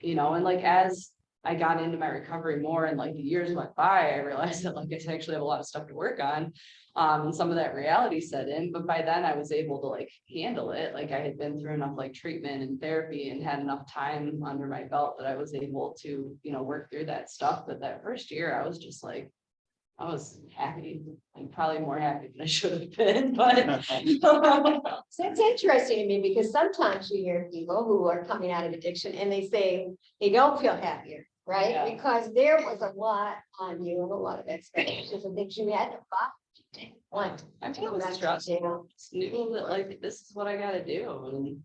you know, and like as I got into my recovery more and like the years went by, I realized that like I actually have a lot of stuff to work on. And some of that reality set in, but by then I was able to like handle it. Like I had been through enough like treatment and therapy and had enough time under my belt that I was able to, you know, work through that stuff. But that first year I was just like, I was happy, like probably more happy than I should have been, but. So it's interesting to me because sometimes you hear people who are coming out of addiction and they say they don't feel happier, right? Yeah. Because there was a lot on you and a lot of expectations and things you had to follow. I mean, it was stressful. Just knew that like, this is what I gotta do, and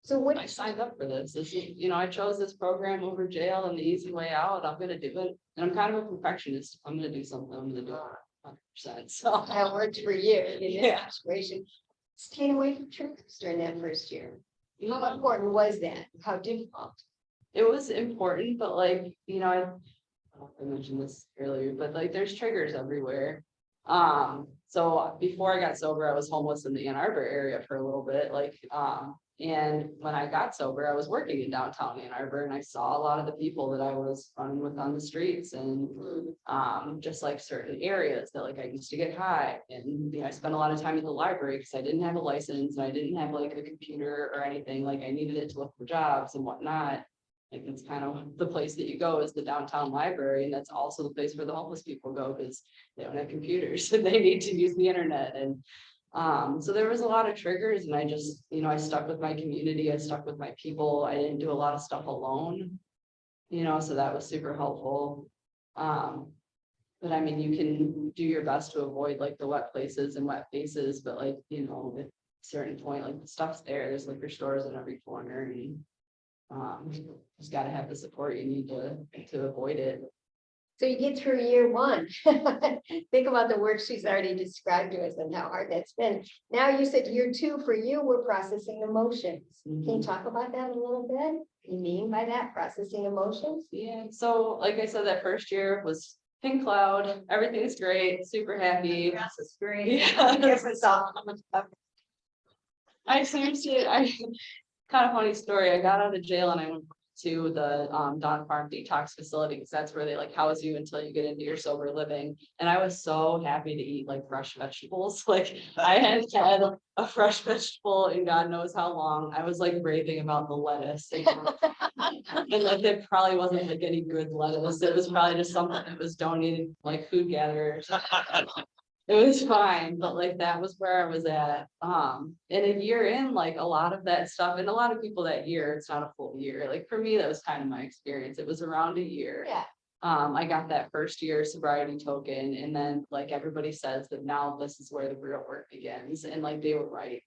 So what, I signed up for this. This is, you know, I chose this program over jail and the easy way out. I'm gonna do it. And I'm kind of a perfectionist. If I'm gonna do something, I'm gonna do it 100%. So, that worked for you in this Yeah. situation? Staying away from triggers during that first year. How important was that? How difficult? it was important, but like, you know, I mentioned this earlier, but like there's triggers everywhere. So before I got sober, I was homeless in the Ann Arbor area for a little bit, like, and when I got sober, I was working in downtown Ann Arbor and I saw a lot of the people that I was running with on the streets and, just like certain areas that like I used to get high and, you know, I spent a lot of time at the library because I didn't have a license and I didn't have like a computer or anything, like I needed it to look for jobs and whatnot. Like it's kind of the place that you go is the downtown library, and that's also the place where the homeless people go because they don't have computers and they need to use the internet. And so there was a lot of triggers, and I just, you know, I stuck with my community, I stuck with my people. I didn't do a lot of stuff alone, you know, so that was super helpful. But I mean, you can do your best to avoid like the wet places and wet faces, but like, you know, at a certain point, like the stuff's there, there's liquor stores in every corner, and just gotta have the support you need to avoid it. So you get through year one. Think about the work she's already described to us and how hard that's been. Now you said year two for you, we're processing emotions. Can you talk about that a little bit? What you mean by that, processing emotions? Yeah, so like I said, that first year was pink cloud, everything's great, super happy. This is great. Yeah. Yes, it's all. I seriously, kind of funny story. I got out of jail and I went to the Don Farm detox facility because that's where they like house you until you get into your sober living. And I was so happy to eat like fresh vegetables. Like I hadn't had a fresh vegetable in God knows how long. I was like raving about the lettuce. And like it probably wasn't like any good lettuce. It was probably just something that was donated like food gatherers. It was fine, but like that was where I was at. And a year in, like a lot of that stuff, and a lot of people that year, it's not a full year. Like for me, that was kind of my experience. It was around a year. Yeah. I got that first year sobriety token, and then like everybody says that now this is where the real work begins. And like they were right.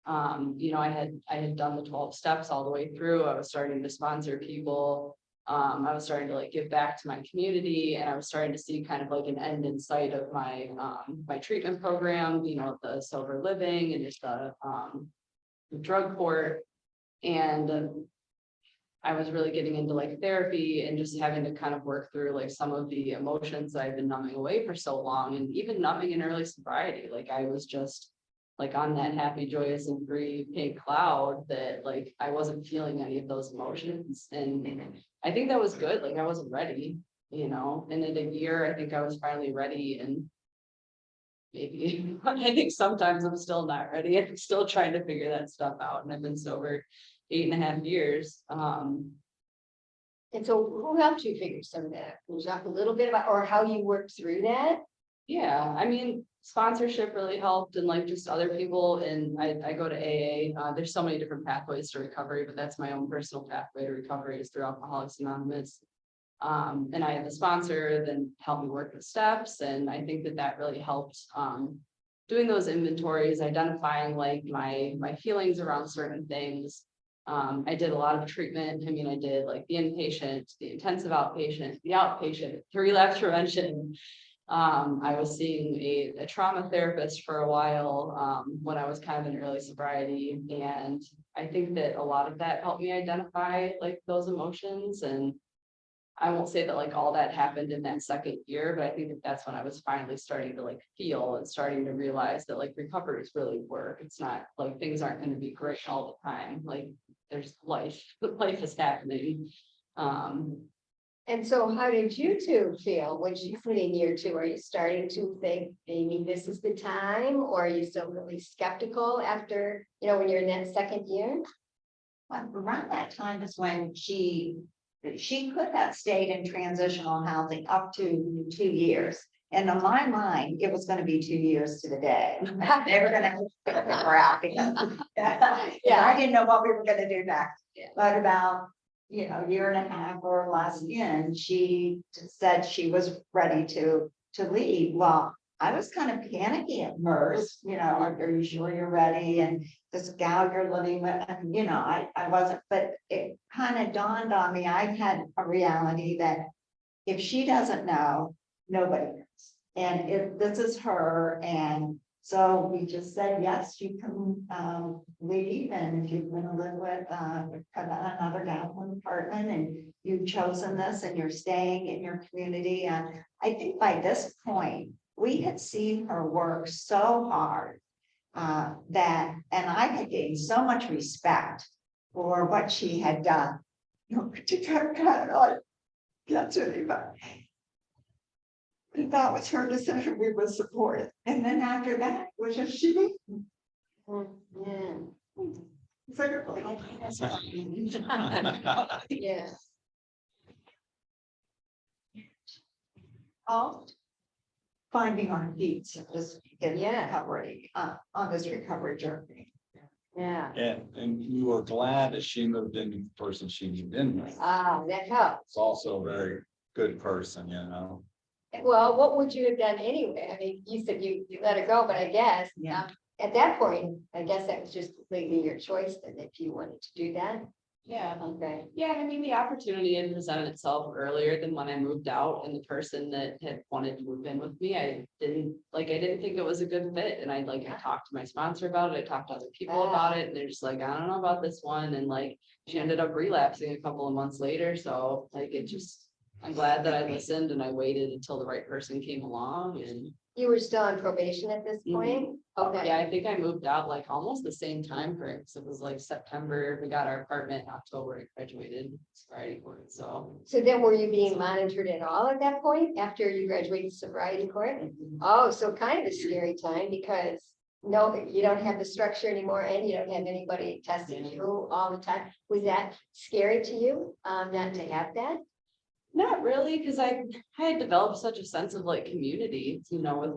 You know, I had done the 12 steps all the way through. I was starting to sponsor people. I was starting to like give back to my community, and I was starting to see kind of like an end in sight of my my treatment program, you know, the sober living and just the drug court. And I was really getting into like therapy and just having to kind of work through like some of the emotions that I've been numbing away for so long, and even numbing in early sobriety, like I was just like on that happy, joyous and free pink cloud that like I wasn't feeling any of those emotions. And I think that was good. Like I wasn't ready, you know, and in a year, I think I was finally ready, and maybe I think sometimes I'm still not ready. I'm still trying to figure that stuff out. And I've been sober 8.5 years. And so who helped you figure some of that? Can you talk a little bit about, or how you worked through that? Yeah, I mean, sponsorship really helped, and like just other people, and I go to AA. There's so many different pathways to recovery, but that's my own personal pathway to recovery is through Alcoholics Anonymous. And I have a sponsor then help me work the steps, and I think that that really helped doing those inventories, identifying like my feelings around certain things. I did a lot of treatment. I mean, I did like the inpatient, the intensive outpatient, the outpatient, the relapse prevention. I was seeing a trauma therapist for a while when I was kind of in early sobriety, and I think that a lot of that helped me identify like those emotions. And I won't say that like all that happened in that second year, but I think that that's when I was finally starting to like feel and starting to realize that like recovery is really work. It's not like things aren't going to be great all the time. Like there's life is happening. And so how did you two feel when you put in year 2? Are you starting to think maybe this is the time, or are you still really skeptical after, you know, when you're in that second year? Well, around that time is when she could have stayed in transitional housing up to 2 years. And in my mind, it was gonna be 2 years to the day. They were gonna figure out because I didn't know what we were gonna do next. Yeah. But about, year and a half or less in, she said she was ready to leave. Well, I was kind of panicky at first, are you sure you're ready? And this gal you're living with, and, I wasn't, but it kind of dawned on me, I had a reality that if she doesn't know, nobody knows. And if this is her, and so we just said, yes, you can leave, and if you're gonna live with another gal in an apartment, and you've chosen this, and you're staying in your community. And I think by this point, we had seen her work so hard and I had gained so much respect for what she had done. To kind of like get to me, but that was her decision. We would support it. And then after that was just she. Yeah. Finding our feet, just in Yeah. recovery, on this recovery journey. Yeah. And you were glad that she moved in with the person she moved in with. That helps. It's also a very good person, Well, what would you have done anyway? I mean, you said you let her go, but I guess Yeah. at that point, I guess that was just completely your choice then if you wanted to do that. Yeah. Okay. Yeah, I mean, the opportunity had presented itself earlier than when I moved out, and the person that had wanted to move in with me, I didn't think it was a good fit. And I talked to my sponsor about it, I talked to other people about it, and they're just like, I don't know about this one. And like, she ended up relapsing a couple of months later. So like, I'm glad that I listened and I waited until the right person came along. And You were still on probation at this point? Okay. yeah, I think I moved out like almost the same time frame. So it was like September, we got our apartment in October, I graduated sobriety court, so. So then were you being monitored at all at that point after you graduated sobriety court? Oh, so kind of a scary time because no, you don't have the structure anymore and you don't have anybody testing you all the time. Was that scary to you, not to have that? Not really, because I had developed such a sense of like community, with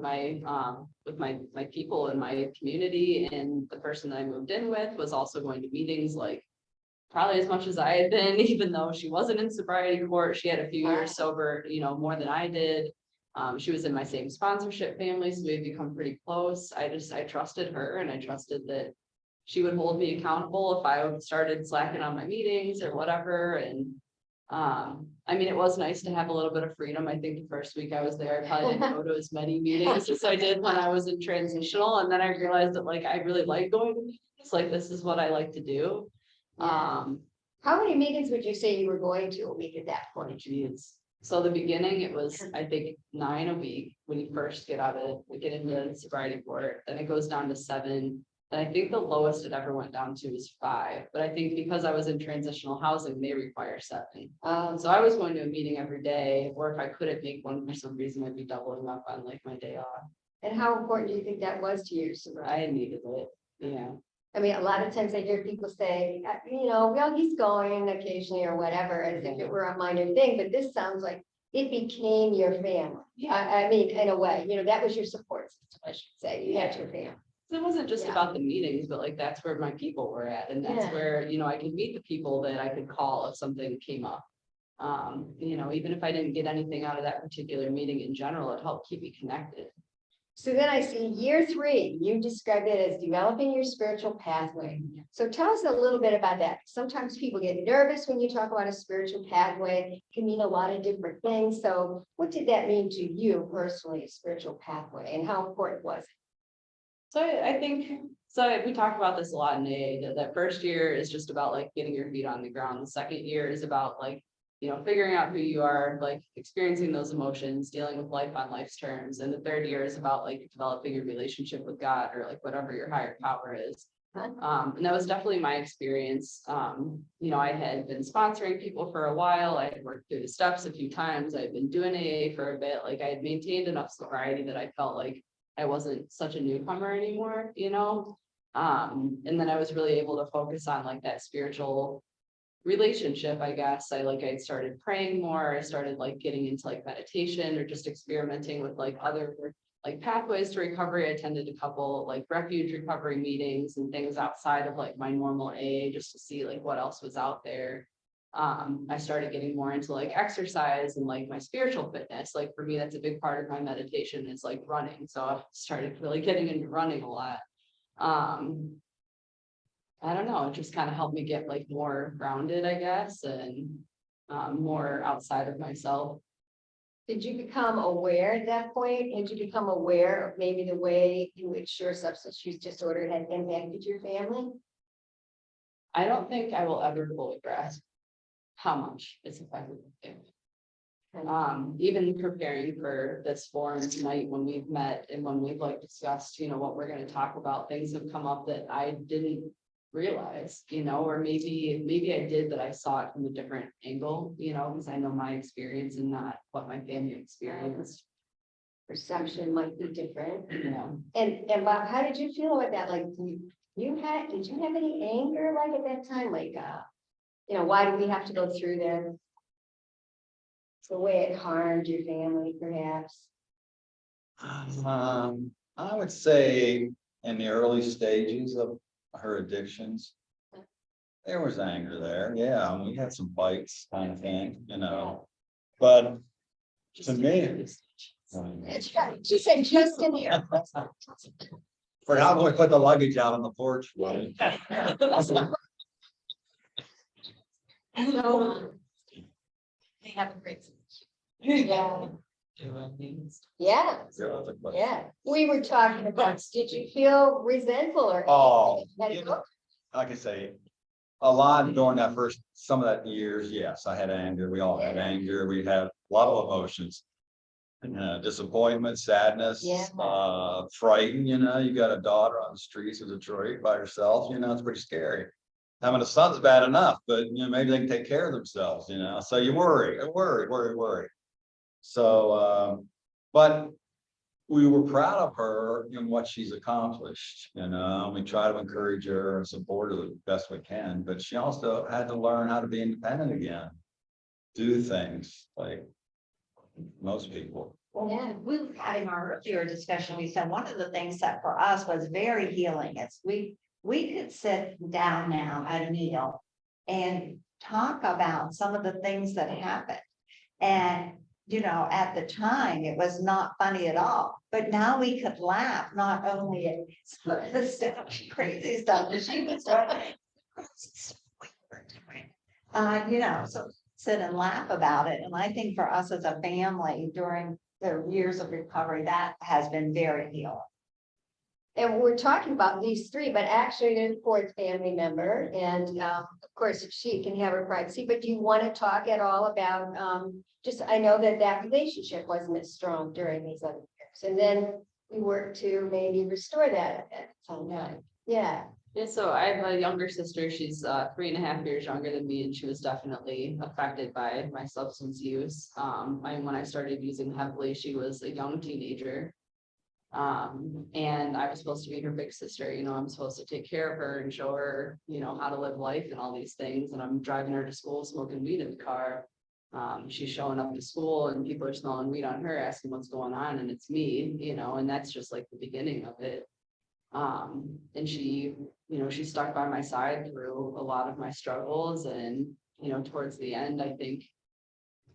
my people in my community, and the person that I moved in with was also going to meetings like probably as much as I had been, even though she wasn't in sobriety court. She had a few years sober, more than I did. She was in my same sponsorship family, so we've become pretty close. I trusted her, and I trusted that she would hold me accountable if I started slacking on my meetings or whatever. And I mean, it was nice to have a little bit of freedom. I think the first week I was there, I probably didn't go to as many meetings as I did when I was in transitional. And then I realized that like, I really like going to meetings, like this is what I like to do. How many meetings would you say you were going to a week at that point? Geez. So the beginning, it was, I think, 9 a week when you first get out of, we get into the sobriety court, then it goes down to 7. And I think the lowest it ever went down to is 5, but I think because I was in transitional housing, they require 7. So I was going to a meeting every day, or if I couldn't make one for some reason, I'd be doubling up on like my day off. And how important do you think that was to your sobriety? I needed it, yeah. I mean, a lot of times I hear people say, you know, well, he's going occasionally or whatever, as if it were a minor thing, but this sounds like it became your family. I mean, in a way, you know, that was your support system, I should say. You had your family. It wasn't just Yeah. about the meetings, but like that's where my people were at, and that's Yeah. where, you know, I could meet the people that I could call if something came up. You know, even if I didn't get anything out of that particular meeting in general, it helped keep me connected. So then I see year 3, you described it as developing your spiritual pathway. So tell us a little bit about that. Sometimes people get nervous when you talk about a spiritual pathway. It can mean a lot of different things. So what did that mean to you personally, a spiritual pathway, and how important was it? So I think, so we talk about this a lot in AA, that first year is just about like getting your feet on the ground. The second year is about like, you know, figuring out who you are, like experiencing those emotions, dealing with life on life's terms. And the third year is about like developing your relationship with God, or like whatever your higher power is. And that was definitely my experience. You know, I had been sponsoring people for a while. I had worked through the steps a few times. I had been doing AA for a bit. Like I had maintained enough sobriety that I felt like I wasn't such a newcomer anymore, you know? And then I was really able to focus on like that spiritual relationship, I guess. I had started praying more. I started like getting into like meditation, or just experimenting with like other like pathways to recovery. I attended a couple like refuge recovery meetings and things outside of like my normal AA, just to see like what else was out there. I started getting more into like exercise and like my spiritual fitness. Like for me, that's a big part of my meditation is like running. So I started really getting into running a lot. I don't know, it just kind of helped me get like more grounded, I guess, and more outside of myself. Did you become aware at that point? Did you become aware of maybe the way in which your substance use disorder had impacted your family? I don't think I will ever fully grasp how much it's affected me. Even preparing for this forum tonight, when we've met and when we've like discussed, you know, what we're going to talk about, things have come up that I didn't realize, you know, or maybe I did, but I saw it from a different angle, you know, because I know my experience and not what my family experienced. Perception might be different. You know, And Bob, how did you feel about that? Like, did you have any anger like at that time? Like, you know, why do we have to go through this? The way it harmed your family, perhaps. I would say in the early stages of her addictions, there was anger there. Yeah, we had some fights kind of thing, you know, but to me. She said just in here. Forgot when we put the luggage out on the porch. So, They have a great. yeah, yeah. We were talking about, did you feel resentful or? Oh, Had you it know, go- like I say, a lot during that first, some of that years, yes, I had anger. We all had anger. We had a lot of emotions. Disappointment, sadness, Yeah. frightened, you know, you got a daughter on the streets of Detroit by herself, you know, it's pretty scary. Having a son's bad enough, but you know, maybe they can take care of themselves, you know, so you worry. So, but we were proud of her and what she's accomplished, you know, we try to encourage her and support her the best we can, but she also had to learn how to be independent again. Do things like most people. Yeah. We were having our earlier discussion, we said one of the things that for us was very healing is we could sit down now at a meal and talk about some of the things that happened. And, you know, at the time, it was not funny at all, but now we could laugh, not only at some of the stuff, crazy stuff that she was doing. You know, so sit and laugh about it. And I think for us as a family during the years of recovery, that has been very healing. And we're talking about these three, but actually there's a fourth family member, and of course, she can have her privacy, but do you want to talk at all about, just, I know that that relationship wasn't as strong during these other years, and then we work to maybe restore that at some time. Yeah, Yeah, so I have a younger sister. She's 3.5 years younger than me, and she was definitely affected by my substance use. When I started using heavily, she was a young teenager. And I was supposed to be her big sister, you know, I'm supposed to take care of her and show her, you know, how to live life and all these things, and I'm driving her to school smoking weed in the car. She's showing up to school and people are smelling weed on her, asking what's going on, and it's me, you know, and that's just like the beginning of it. And she, you know, she stuck by my side through a lot of my struggles, and, you know, towards the end, I think,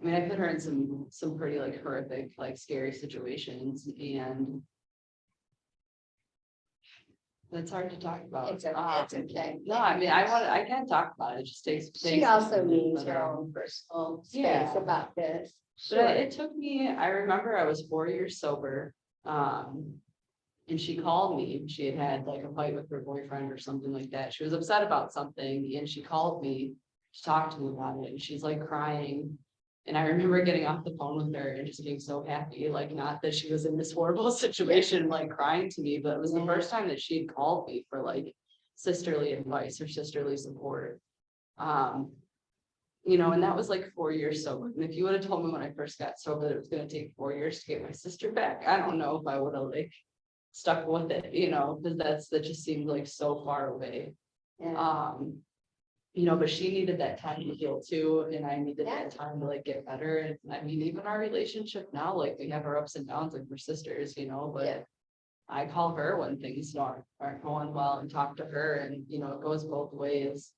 I mean, I put her in some pretty like horrific, like scary situations, and it's hard to talk about. it's okay. No, I mean, I can talk about it. It just takes. She also needs her own personal space Yeah. about this. But it took me, I remember I was 4 years sober. And she called me. She had like a fight with her boyfriend or something like that. She was upset about something, and she called me to talk to me about it. And she's like crying. And I remember getting off the phone with her and just being so happy, like, not that she was in this horrible situation, like crying to me, but it was the first time that she had called me for like sisterly advice or sisterly support. You know, and that was like 4 years sober. And if you would have told me when I first got sober that it was going to take 4 years to get my sister back, I don't know if I would have like stuck with it, you know, because that just seemed like so far away. Yeah. You know, but she needed that time to heal too, and I needed that time to like get better. And I mean, even our relationship now, like we have our ups and downs, like we're sisters, you know, but Yeah. I call her when things aren't going well and talk to her, and you know, it goes both ways.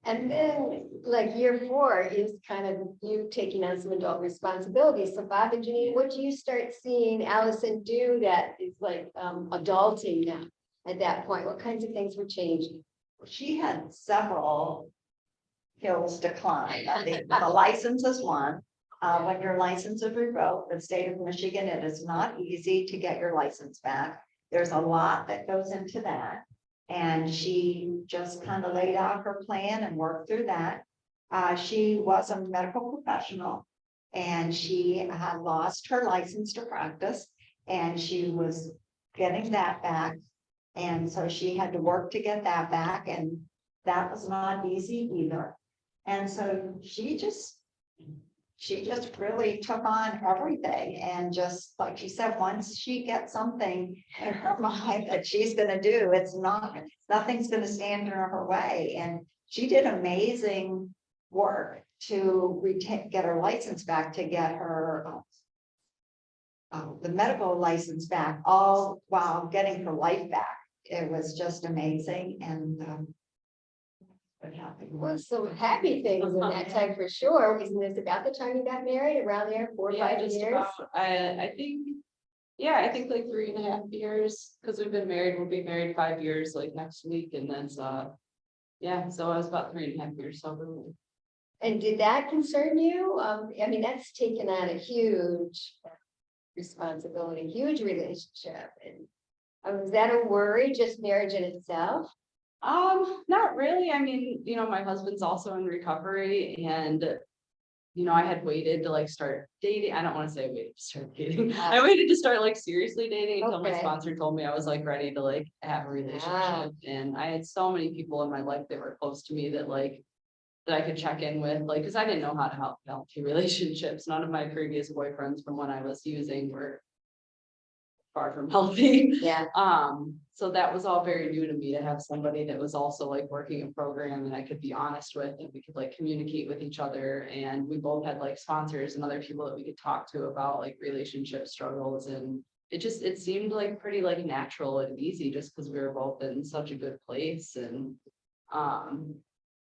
And then, like, year 4 is kind of you taking on some adult responsibilities. So Bob and Janine, what do you start seeing Allison do that is like adulting now at that point? What kinds of things were changing? She had several hills to climb. The license is one. When your license is revoked, the state of Michigan, it is not easy to get your license back. There's a lot that goes into that. And she just kind of laid out her plan and worked through that. She was a medical professional, and she had lost her license to practice, and she was getting that back. And so she had to work to get that back, and that was not easy either. And so she just really took on everything, and just like she said, once she gets something in her mind that she's gonna do, nothing's gonna stand in her way. And she did amazing work to get her license back, to get her the medical license back, all while getting her life back. It was just amazing, and Well, some happy things in that time for sure. Wasn't this about the time you got married, around there, 4 or 5 just years? about. I think, yeah, I think like 3.5 years, because we've been married. We'll be married 5 years like next week, and then yeah, so I was about 3.5 years sober. And did that concern you? I mean, that's taken on a huge responsibility, huge relationship. And was that a worry, just marriage in itself? Not really. I mean, you know, my husband's also in recovery, and you know, I had waited to like start dating. I don't want to say I waited to start dating. I waited to start like seriously dating until my Okay. sponsor told me I was like ready to like have a relationship. And I had so many people in my life that were close to me that I could check in with, like, because I didn't know how to help healthy relationships. None of my previous boyfriends from when I was using were far from healthy. Yeah. So that was all very new to me, to have somebody that was also like working a program and I could be honest with, and we could like communicate with each other. And we both had like sponsors and other people that we could talk to about like relationship struggles. And it seemed like pretty like natural and easy, just because we were both in such a good place. And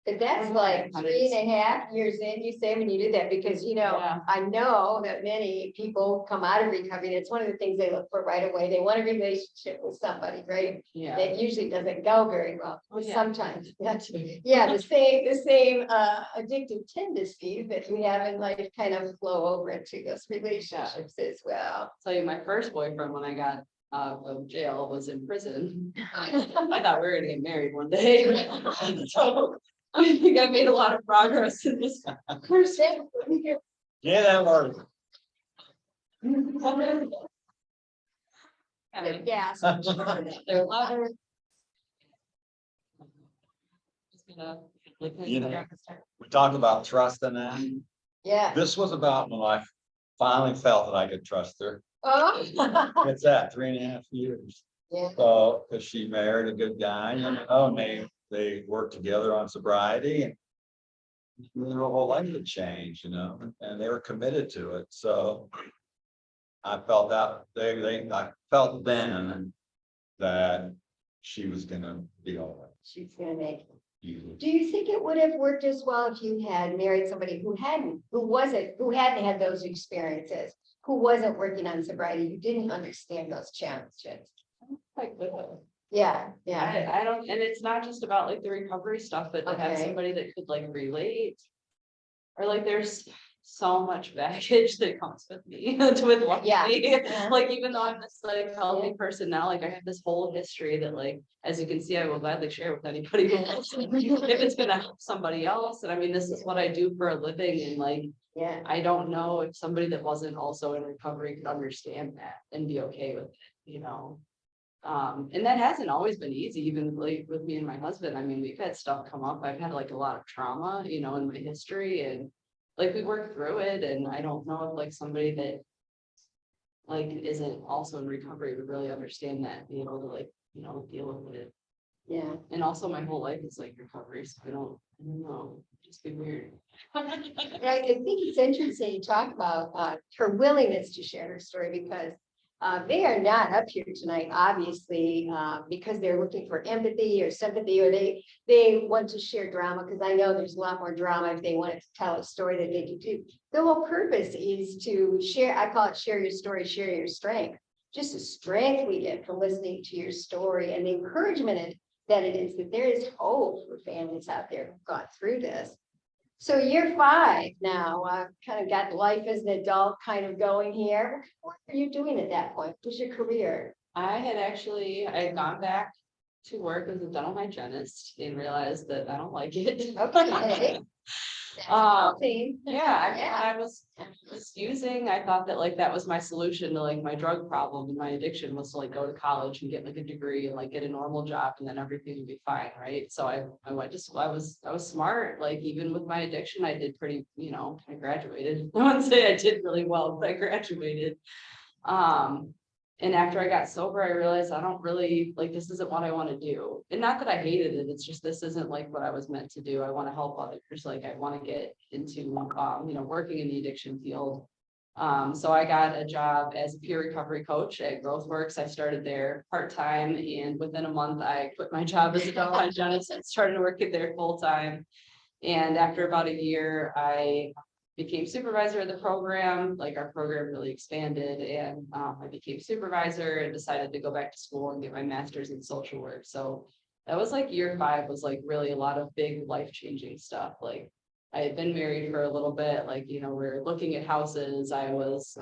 But that's like 3.5 years in, you say, when you did that, because, you know, Yeah. I know that many people come out of recovery, and it's one of the things they look for right away. They want a relationship with somebody, right? yeah. That usually doesn't go very well, Oh, yeah. sometimes. Yeah, the same addictive tendencies that we have in life kind of flow over into those relationships as well. Tell you, my first boyfriend, when I got of jail was in prison. I thought we were gonna get married one day. So I think I made a lot of progress in this. First year. Yeah, that was. Gas. They're louder. Just gonna, like, You know. We talked about trust in that. Yeah. This was about when I finally felt that I could trust her. Oh. It's that 3.5 years. Yeah. So, because she married a good guy, and they worked together on sobriety and. Their whole life had changed, and they were committed to it, so. I felt that I felt then that she was gonna be all right. She's gonna make it. Easily. Do you think it would have worked as well if you had married somebody who hadn't had those experiences, who wasn't working on sobriety, who didn't understand those challenges? Like with it. Yeah, yeah. I don't, and it's not just about like the recovery stuff, but to have Okay. somebody that could like relate. Or like there's so much baggage that comes with me with life. Yeah. Like even though I'm this like healthy person now, like I have this whole history that like, as you can see, I will gladly share with anybody who wants to, if it's gonna help somebody else. And I mean, this is what I do for a living, and like, Yeah. I don't know if somebody that wasn't also in recovery could understand that and be okay with it, and that hasn't always been easy, even like with me and my husband. I mean, we've had stuff come up. I've had like a lot of trauma, in my history, and like we worked through it. And I don't know if like somebody that like isn't also in recovery would really understand that, be able to like, deal with it. Yeah. And also my whole life is like recovery, so I don't know, just be weird. And I think it's interesting you talk about her willingness to share her story, because they are not up here tonight, obviously, because they're looking for empathy or sympathy, or they want to share drama, because I know there's a lot more drama if they wanted to tell a story that they can do. The whole purpose is to share, I call it share your story, share your strength. Just the strength we get from listening to your story, and the encouragement that it is that there is hope for families out there who've gone through this. So year 5 now, kind of got life as an adult kind of going here. What were you doing at that point? What was your career? I had gone back to work as a dental hygienist and realized that I don't like it. Okay. I was using, I thought that like that was my solution to like my drug problem and my addiction was to like go to college and get like a degree and like get a normal job, and then everything would be fine, right? So I was smart, like even with my addiction, I did pretty, I graduated. I wouldn't say I did really well, but I graduated. And after I got sober, I realized I don't really like, this isn't what I want to do. And not that I hated it, it's just, this isn't like what I was meant to do. I want to help others. Like I want to get into, working in the addiction field. So I got a job as a peer recovery coach at GrowthWorks. I started there part-time, and within a month I quit my job as a dental hygienist and started working there full-time. And after about a year, I became supervisor of the program. Like our program really expanded, and I became supervisor and decided to go back to school and get my master's in social work. So that was like year 5 was like really a lot of big life-changing stuff. Like I had been married for a little bit, like, we were looking at houses. I was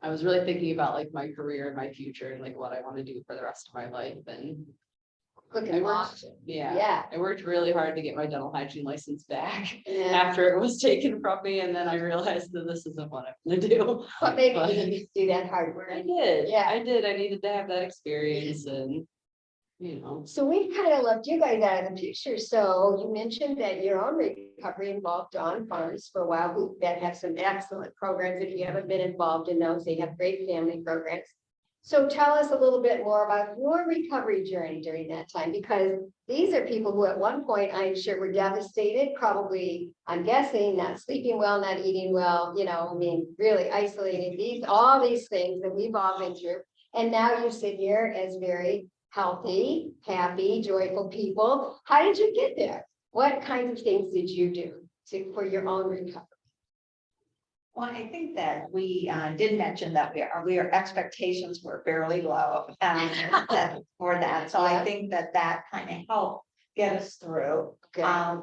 really thinking about like my career and my future and like what I want to do for the rest of my life. And I worked really hard to get my dental hygiene license back after it was taken from me. And then I realized that this isn't what I'm gonna do. But maybe you need to do that hard work. I did. Yeah. I did. I needed to have that experience, and So we kind of left you guys out of the picture. So you mentioned that your own recovery involved on farms for a while, that have some excellent programs. If you haven't been involved in those, they have great family programs. So tell us a little bit more about your recovery journey during that time, because these are people who at one point, I'm sure, were devastated, probably, I'm guessing, not sleeping well, not eating well, really isolated, all these things that we've all been through. And now you sit here as very healthy, happy, joyful people. How did you get there? What kinds of things did you do for your own recovery? Well, I think that we did mention that our expectations were fairly low for that. So I think that kind of helped get us through. Okay.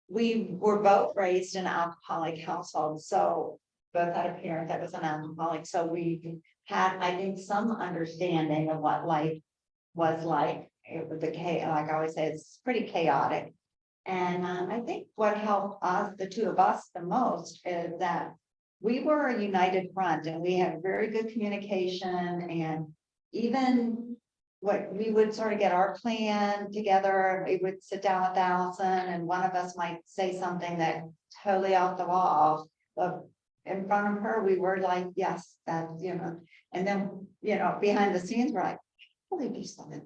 We were both raised in alcoholic households, so both had a parent that was an alcoholic. So we had, I think, some understanding of what life was like. It was like I always say, it's pretty chaotic. And I think what helped us, the two of us, the most is that we were a united front and we had very good communication, and even what we would sort of get our plan together, we would sit down with Allison and one of us might say something that totally off the wall. But in front of her, we were like, yes, that, and then, behind the scenes, we're like, holy be something.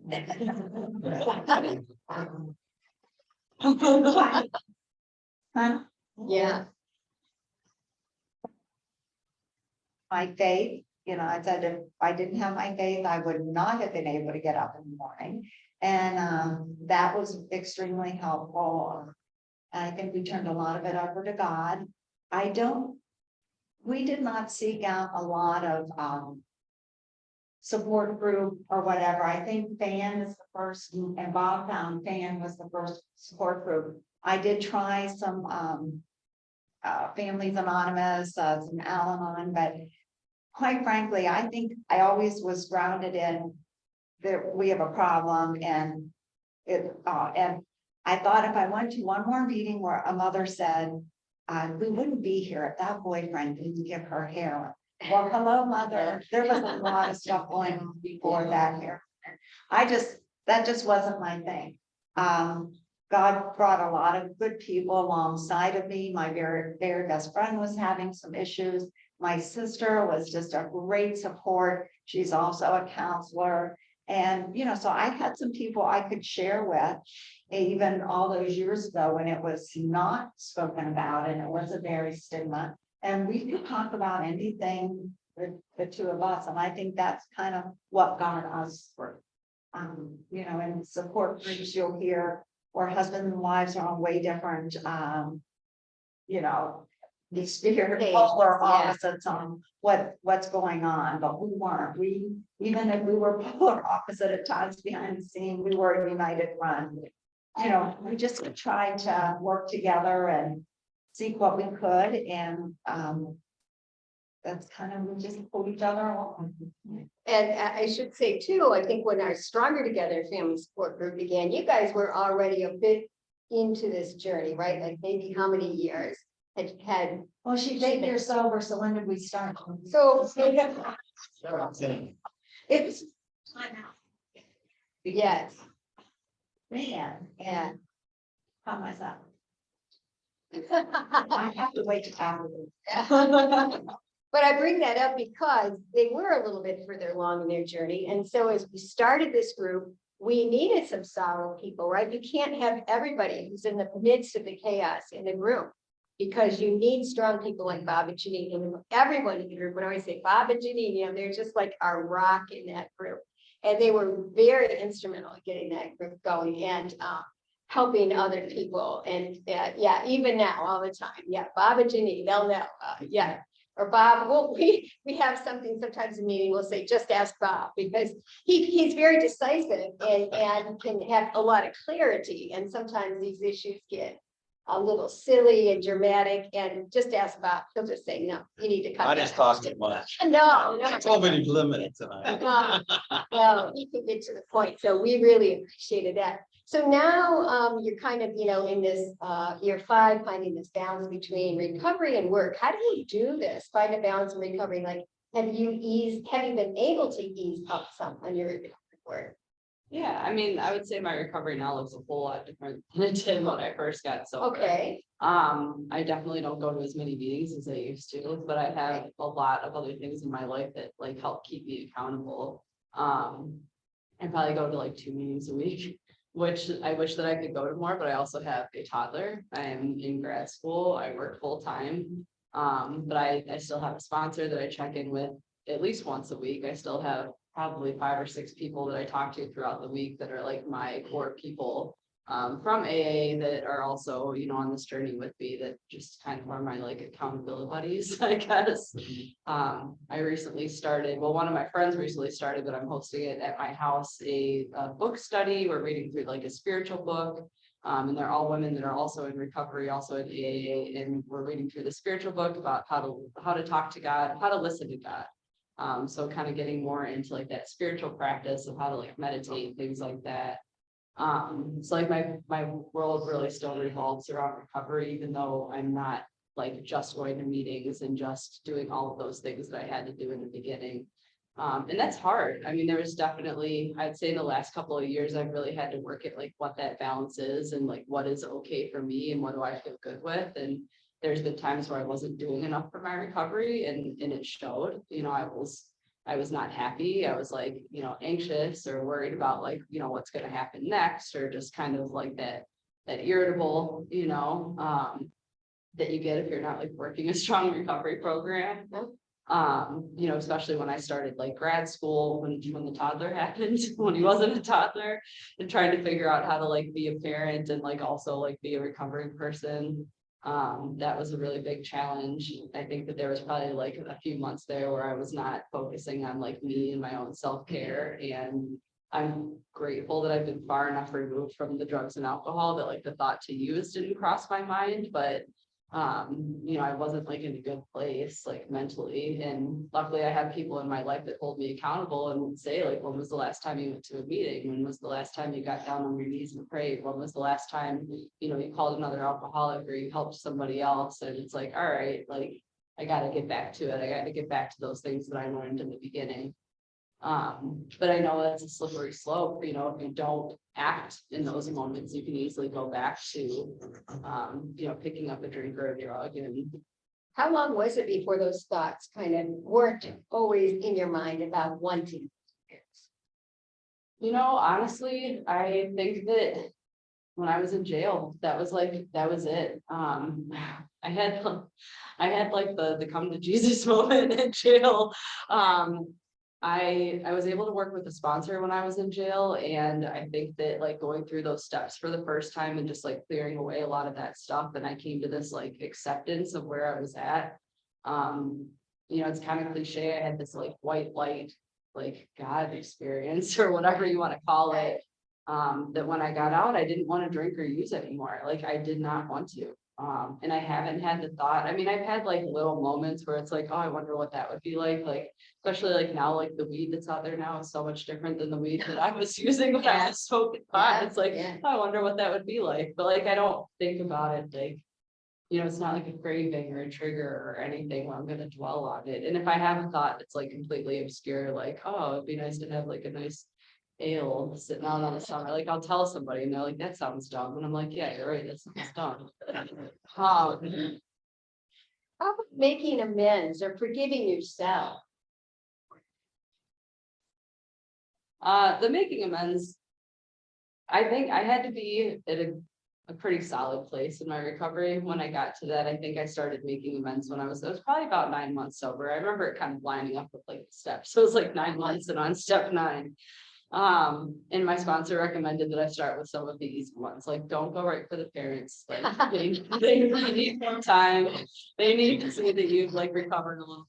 Huh? Yeah. My faith, I said, if I didn't have my faith, I would not have been able to get up in the morning. And that was extremely helpful. I think we turned a lot of it over to God. We did not seek out a lot of support group or whatever. I think FAN is the first, and Bob found FAN was the first support group. I did try some Families Anonymous, some Al-Anon, but quite frankly, I think I always was grounded in that we have a problem, and and I thought if I went to one more meeting where a mother said, we wouldn't be here if that boyfriend didn't give her heroin. Well, hello, mother. There was a lot of stuff going on before that here. That just wasn't my thing. God brought a lot of good people alongside of me. My very, very best friend was having some issues. My sister was just a great support. She's also a counselor. And, so I had some people I could share with, even all those years ago when it was not spoken about and it was a very stigma. And we could talk about anything, the two of us. And I think that's kind of what got us through. And support groups you'll hear where husbands and wives are on way different, the spirit polar opposites on what's going on, but we weren't. Even if we were polar opposite at times behind the scene, we were a united front. We just tried to work together and seek what we could, and that's kind of, we just pulled each other along. And I should say too, I think when our Stronger Together family support group began, you guys were already a bit into this journey, right? Like maybe how many years had Well, she's 8 years sober, so when did we start? so It's. yes, Man, yeah. how myself. I have to wait to after this. But I bring that up because they were a little bit further along in their journey. And so as we started this group, we needed some solid people, right? You can't have everybody who's in the midst of the chaos in the group, because you need strong people like Bob and Janine, and everyone in the group. When I always say Bob and Janine, they're just like our rock in that group. And they were very instrumental in getting that group going and helping other people. And yeah, even now, all the time. Yeah, Bob and Janine, they'll know. Yeah. Or Bob, well, we have something sometimes in meeting, we'll say, just ask Bob, because he's very decisive and can have a lot of clarity. And sometimes these issues get a little silly and dramatic, and just ask Bob, he'll just say, no, you need to cut. I that just out." talk too much. No, Told me to limit it tonight. no, he can get to the point. So we really appreciated that. So now you're kind of, in this year 5, finding this balance between recovery and work. How do you do this? Find a balance in recovery. Like, have you been able to ease up some on your recovery work? Yeah, I mean, I would say my recovery now looks a whole lot different than it did when I first got sober. Okay. I definitely don't go to as many meetings as I used to, but I have a lot of other things in my life that like help keep me accountable. I probably go to like 2 meetings a week, which I wish that I could go to more, but I also have a toddler. I am in grad school. I work full time. But I still have a sponsor that I check in with at least once a week. I still have probably 5 or 6 people that I talk to throughout the week that are like my core people from AA that are also, on this journey with me, that just kind of are my like accountability buddies, I guess. I recently started, one of my friends recently started, but I'm hosting it at my house, a book study. We're reading through like a spiritual book. And they're all women that are also in recovery, also in AA, and we're reading through the spiritual book about how to talk to God, how to listen to God. So kind of getting more into like that spiritual practice of how to like meditate, things like that. So like my world really still revolves around recovery, even though I'm not like just going to meetings and just doing all of those things that I had to do in the beginning. And that's hard. I mean, there was definitely, I'd say in the last couple of years, I've really had to work at like what that balance is and like what is okay for me and what do I feel good with. And there's been times where I wasn't doing enough for my recovery and it showed, I was not happy. I was like, anxious or worried about like, what's going to happen next, or just kind of like that irritable, that you get if you're not like working a strong recovery program. Especially when I started like grad school, when the toddler happened, when he wasn't a toddler, and trying to figure out how to like be a parent and like also like be a recovering person. That was a really big challenge. I think that there was probably like a few months there where I was not focusing on like me and my own self-care, and I'm grateful that I've been far enough removed from the drugs and alcohol that like the thought to use didn't cross my mind, but I wasn't like in a good place like mentally, and luckily I had people in my life that hold me accountable and would say like, when was the last time you went to a meeting? When was the last time you got down on your knees and prayed? When was the last time you called another alcoholic or you helped somebody else? And it's like, all right, like I got to get back to it. I got to get back to those things that I learned in the beginning. But I know that's a slippery slope, if you don't act in those moments, you can easily go back to, picking up a drink or a drug. And How long was it before those thoughts kind of weren't always in your mind about wanting? Honestly, I think that when I was in jail, that was it. I had like the come to Jesus moment in jail. I was able to work with a sponsor when I was in jail, and I think that like going through those steps for the first time and just like clearing away a lot of that stuff, and I came to this like acceptance of where I was at. It's kind of cliche. I had this like white light, like God experience or whatever you want to call it. That when I got out, I didn't want to drink or use anymore. Like I did not want to. And I haven't had the thought. I mean, I've had like little moments where it's like, oh, I wonder what that would be like especially like now, like the weed that's out there now is so much different than the weed that I was using when I was smoking pot. It's like, oh, I wonder what that would be like. But like, I don't think about it like, it's not like a craving or a trigger or anything where I'm going to dwell on it. And if I have a thought that's like completely obscure, like, oh, it'd be nice to have like a nice ale sitting out on the summer, like I'll tell somebody and they're like, that sounds dumb, and I'm like, yeah, you're right, that sounds dumb. How about making amends or forgiving yourself? The making amends, I think I had to be at a pretty solid place in my recovery. When I got to that, I think I started making amends when it was probably about 9 months sober. I remember it kind of lining up with like the steps, so it was like 9 months and on step 9. And my sponsor recommended that I start with some of the easy ones, like don't go right for the parents, like they need more time. They need to see that you've like recovered a little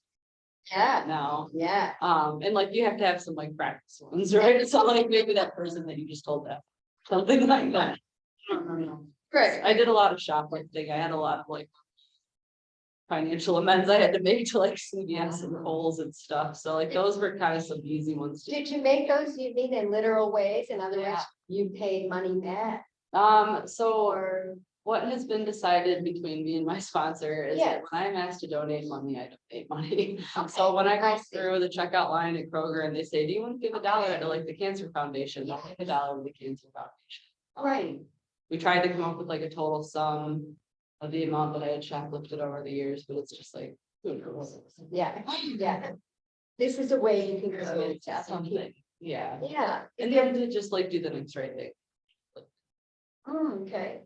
Yeah, now. yeah. And like you have to have some like practice ones, right? So like maybe that person that you just told that, something like that. I don't know. Right. I did a lot of shoplifting. I had a lot of like financial amends I had to make to like CVS and Kohl's and stuff. So like those were kind of some easy ones. Did you make those, you mean in literal ways? In other words, you paid money back? So what has been decided between me and my sponsor is that when I'm asked to donate money, I donate money. So when I go through the checkout line at Kroger and they say, do you want to give $1 to like the Cancer Foundation? I'll give $1 to the Cancer Foundation. Right. We tried to come up with like a total sum of the amount that I had shoplifted over the years, but it's just like, who knows? Yeah, yeah. This is a way you can go into Something, yeah. Yeah. And then to just like do the next right thing. Okay.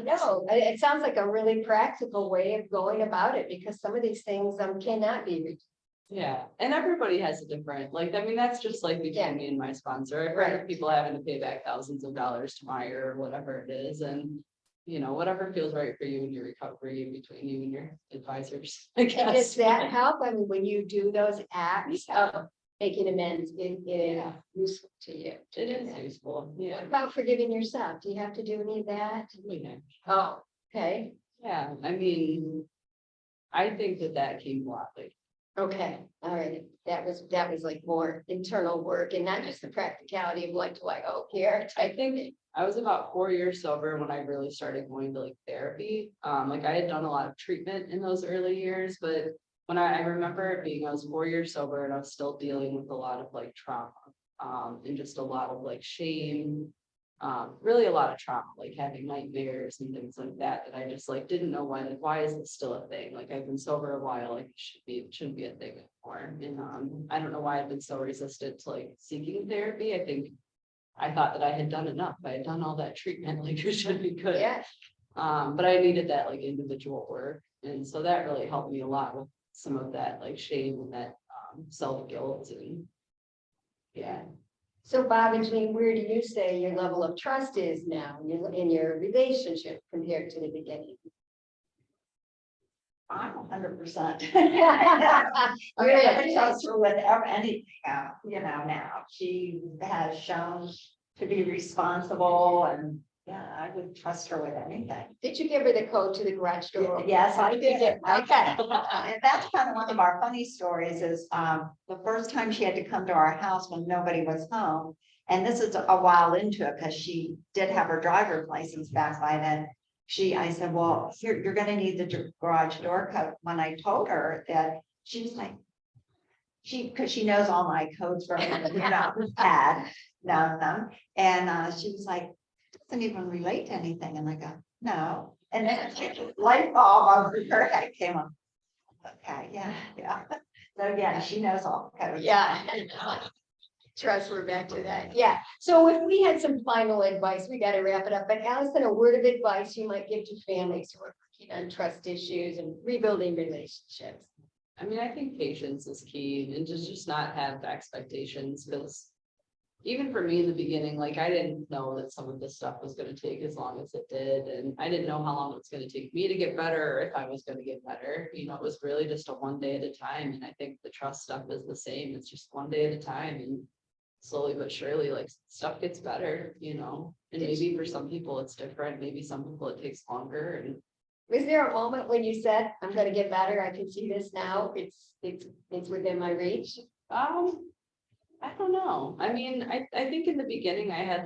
No, it sounds like a really practical way of going about it, because some of these things cannot be reached. Yeah, and everybody has a different, like, I mean, that's just like between me and my sponsor. I've heard of people having to pay back thousands of dollars to Meyer or whatever it is, and whatever feels right for you in your recovery between you and your advisors, I And guess. does that help? I mean, when you do those acts of making amends, it is useful to you. It is useful, yeah. What about forgiving yourself? Do you have to do any of that? Oh, okay. Yeah, I mean, I think that came a lot later. Okay, all right. That was like more internal work and not just the practicality of what do I owe here. I think I was about 4 years sober when I really started going to like therapy. Like I had done a lot of treatment in those early years, but when I remember it being, I was 4 years sober and I was still dealing with a lot of like trauma. And just a lot of like shame, really a lot of trauma, like having nightmares and things like that, that I just like didn't know why, like, why is this still a thing? Like I've been sober a while, like it shouldn't be a thing anymore. And I don't know why I've been so resistant to like seeking therapy. I think I thought that I had done enough. I had done all that treatment, like it should be good. Yeah, But I needed that like individual work. And so that really helped me a lot with some of that like shame and that self-guilt and yeah. so Bob and Janine, where do you say your level of trust is now in your relationship compared to the beginning? I'm 100%. Yeah. I trust her with anything, now. She has shown to be responsible and, yeah, I would trust her with anything. Did you give her the code to the garage door? Yes, I did. Okay. And that's kind of one of our funny stories is, the first time she had to come to our house when nobody was home. And this is a while into it because she did have her driver's license back by then. I said, well, you're gonna need the garage door code. When I told her that, she was like, because she knows all my codes from, had known them. And she was like, doesn't even relate to anything. And I go, no. And then light bulb over her head came on. Okay, yeah. So yeah, she knows all the codes. Yeah. Trust, we're back to that. Yeah. So if we had some final advice, we got to wrap it up. But Allison, a word of advice you might give to families who are working on trust issues and rebuilding relationships. I mean, I think patience is key and just not have expectations because even for me in the beginning, like I didn't know that some of this stuff was going to take as long as it did. And I didn't know how long it was going to take me to get better or if I was going to get better. It was really just a one day at a time. And I think the trust stuff is the same. It's just one day at a time. And slowly but surely, like stuff gets better, and maybe for some people it's different. Maybe some people it takes longer. And Was there a moment when you said, I'm going to get better? I can see this now. It's within my reach. I don't know. I mean, I think in the beginning I had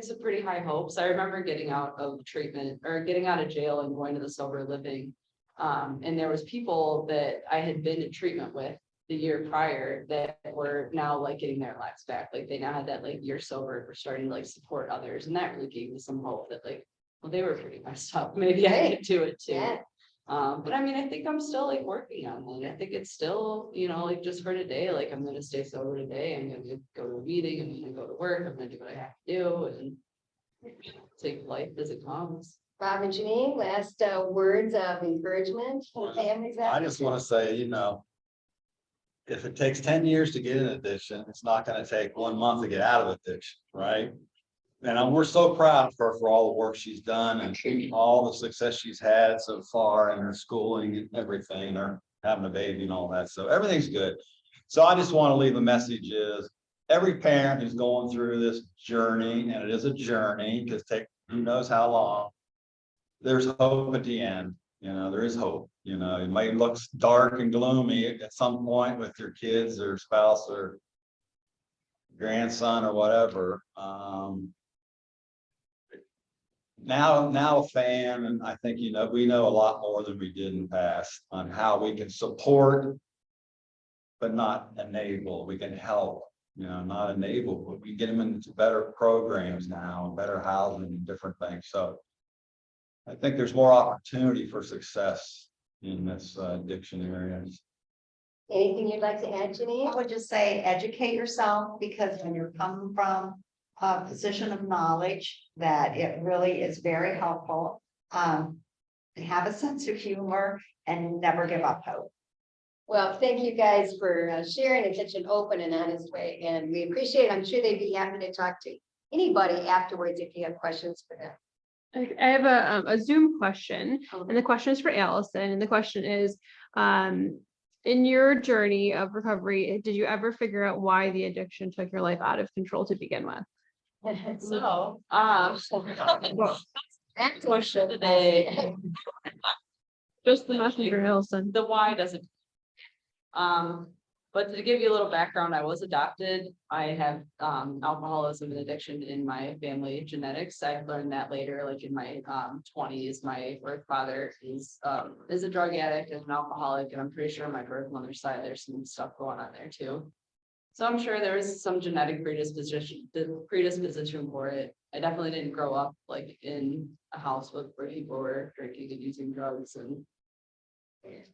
some pretty high hopes. I remember getting out of treatment or getting out of jail and going to the sober living. And there was people that I had been in treatment with the year prior that were now like getting their lives back. Like they now had that like year sober, were starting to like support others. And that really gave me some hope that like, well, they were pretty messed up. Maybe I could do it too. Yeah. But I mean, I think I'm still like working on it. I think it's still, like just for today, like I'm gonna stay sober today. I'm gonna go to a meeting, I'm gonna go to work, I'm gonna do what I have to do and take life as it comes. Bob and Janine, last words of encouragement for families. I just want to say, if it takes 10 years to get in addiction, it's not going to take 1 month to get out of addiction, right? And we're so proud of her for all the work she's done and all the success she's had so far in her schooling and everything, or having a baby and all that. So everything's good. So I just want to leave a message is every parent who's going through this journey, and it is a journey because who knows how long, there's hope at the end. There is hope. It might look dark and gloomy at some point with your kids or spouse or grandson or whatever. Now a fan, and I think, we know a lot more than we did in the past on how we can support, but not enable. We can help, not enable, but we get them into better programs now and better housing and different things. So I think there's more opportunity for success in this addiction area. Anything you'd like to add, I Janine? would just say educate yourself because when you're coming from a position of knowledge, that it really is very helpful. Have a sense of humor and never give up hope. Well, thank you guys for sharing in such an open and honest way, and we appreciate it. I'm sure they'd be happy to talk to anybody afterwards if you have questions for them. I have a Zoom question, and the question is for Allison, and the question is, in your journey of recovery, did you ever figure out why the addiction took your life out of control to begin with? So, That question today, Just the messenger, Allison. the why doesn't But to give you a little background, I was adopted. I have alcoholism and addiction in my family genetics. I learned that later, like in my 20s. My birth father is a drug addict and an alcoholic, and I'm pretty sure on my birth mother's side, there's some stuff going on there too. So I'm sure there was some genetic predisposition for it. I definitely didn't grow up like in a house where people were drinking and using drugs and.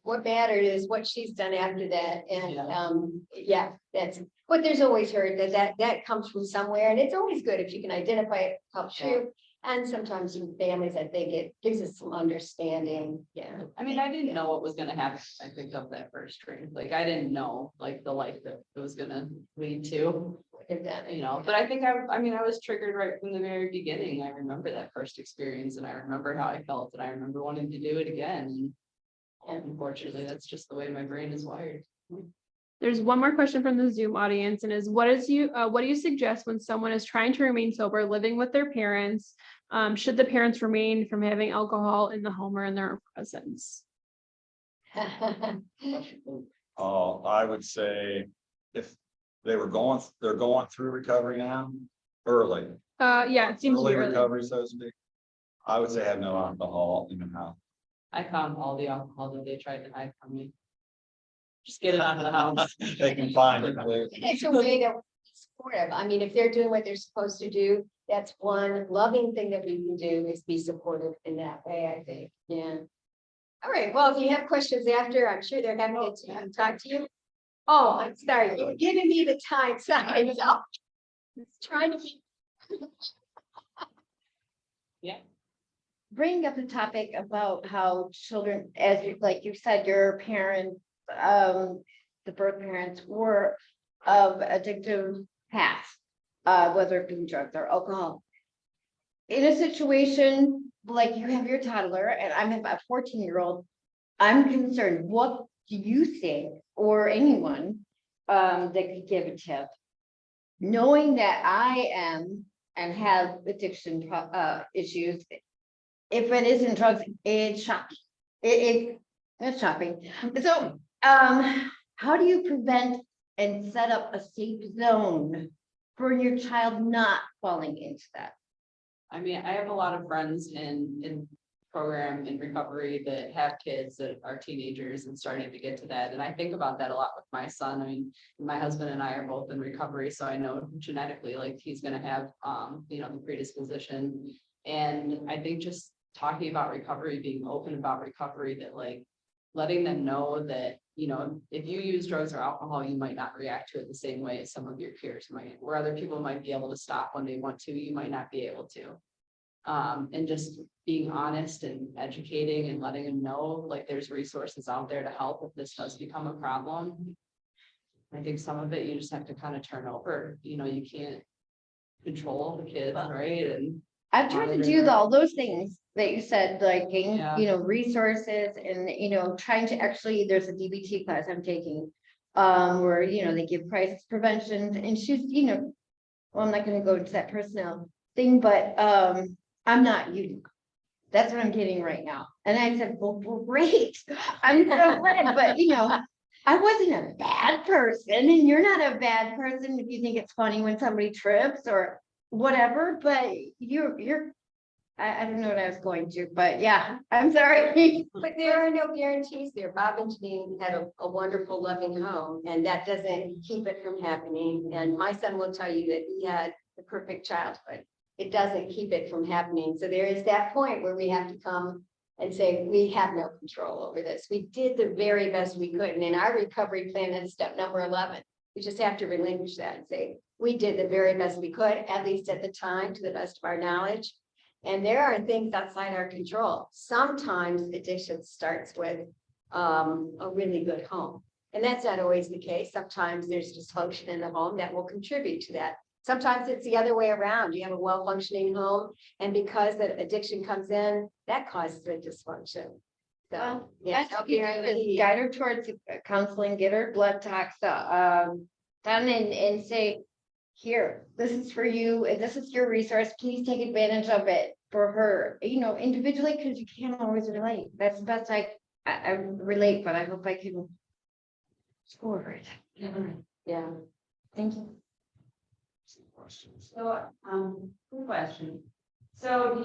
What mattered is what she's done after that, and, Yeah. yeah, that's, but there's always heard that comes from somewhere, and it's always good if you can identify it, helps you. And sometimes in families, I think it gives us some understanding, yeah. I mean, I didn't know what was gonna happen. I picked up that first drink. Like, I didn't know like the life that it was gonna lead to, you know, but I think I mean, I was triggered right from the very beginning. I remember that first experience and I remember how I felt and I remember wanting to do it again. And unfortunately, that's just the way my brain is wired. There's one more question from the Zoom audience and is what do you suggest when someone is trying to remain sober, living with their parents? Should the parents remain from having alcohol in the home or in their presence? Oh, I would say if they're going through recovery now, early, Yeah, it seems to be early early. recovery, so to speak. I would say have no alcohol in the house. I found all the alcohol that they tried to hide from me. Just get it out of the house. They can find it. Liz. It's a way to be supportive. I mean, if they're doing what they're supposed to do, that's one loving thing that we can do is be supportive in that way, I think, yeah. All right, well, if you have questions after, I'm sure they're happy to talk to you. Oh, I'm sorry, you're giving me the time signs up. Trying to be. Yeah. Bring up the topic about how children, as you, like you said, your parents, the birth parents were of addictive past, whether it be drugs or alcohol. In a situation like you have your toddler and I'm a 14-year-old, I'm concerned, what do you think, or anyone that could give a tip? Knowing that I am and have addiction issues, if it isn't drugs, it's shocking. It's shocking. So, how do you prevent and set up a safe zone for your child not falling into that? I mean, I have a lot of friends in program in recovery that have kids that are teenagers and starting to get to that. And I think about that a lot with my son. I mean, my husband and I are both in recovery, so I know genetically, like he's gonna have, you know, the predisposition. And I think just talking about recovery, being open about recovery, that like letting them know that, you know, if you use drugs or alcohol, you might not react to it the same way as some of your peers might, where other people might be able to stop when they want to, you might not be able to. And just being honest and educating and letting them know, like there's resources out there to help if this does become a problem. I think some of it you just have to kind of turn over, you know, you can't control the kids, right? And I've tried to do all those things that you said, like, Yeah. you know, resources and, you know, trying to actually, there's a DBT class I'm taking. Where, you know, they give crisis prevention and she's, you know, well, I'm not gonna go into that personnel thing, but, I'm not you. That's what I'm getting right now. And I said, well, great. I'm so glad, but you know, I wasn't a bad person and you're not a bad person if you think it's funny when somebody trips or whatever, but I don't know what I was going to, but yeah, I'm sorry. But there are no guarantees there. Bob and Janine had a wonderful, loving home, and that doesn't keep it from happening. And my son will tell you that he had the perfect childhood. It doesn't keep it from happening. So there is that point where we have to come and say, we have no control over this. We did the very best we could. And in our recovery plan, that's step number 11. We just have to relinquish that and say, we did the very best we could, at least at the time, to the best of our knowledge. And there are things outside our control. Sometimes addiction starts with a really good home. And that's not always the case. Sometimes there's dysfunction in the home that will contribute to that. Sometimes it's the other way around. You have a well-functioning home, and because that addiction comes in, that causes the dysfunction. So, Well, yeah, that's what you do is guide her towards counseling, get her blood tax done and say, here, this is for you, and this is your resource, please take advantage of it for her, you know, individually, because you can't always relate. That's the best I relate, but I hope I can Forward. Yeah. Thank you. So, good question. So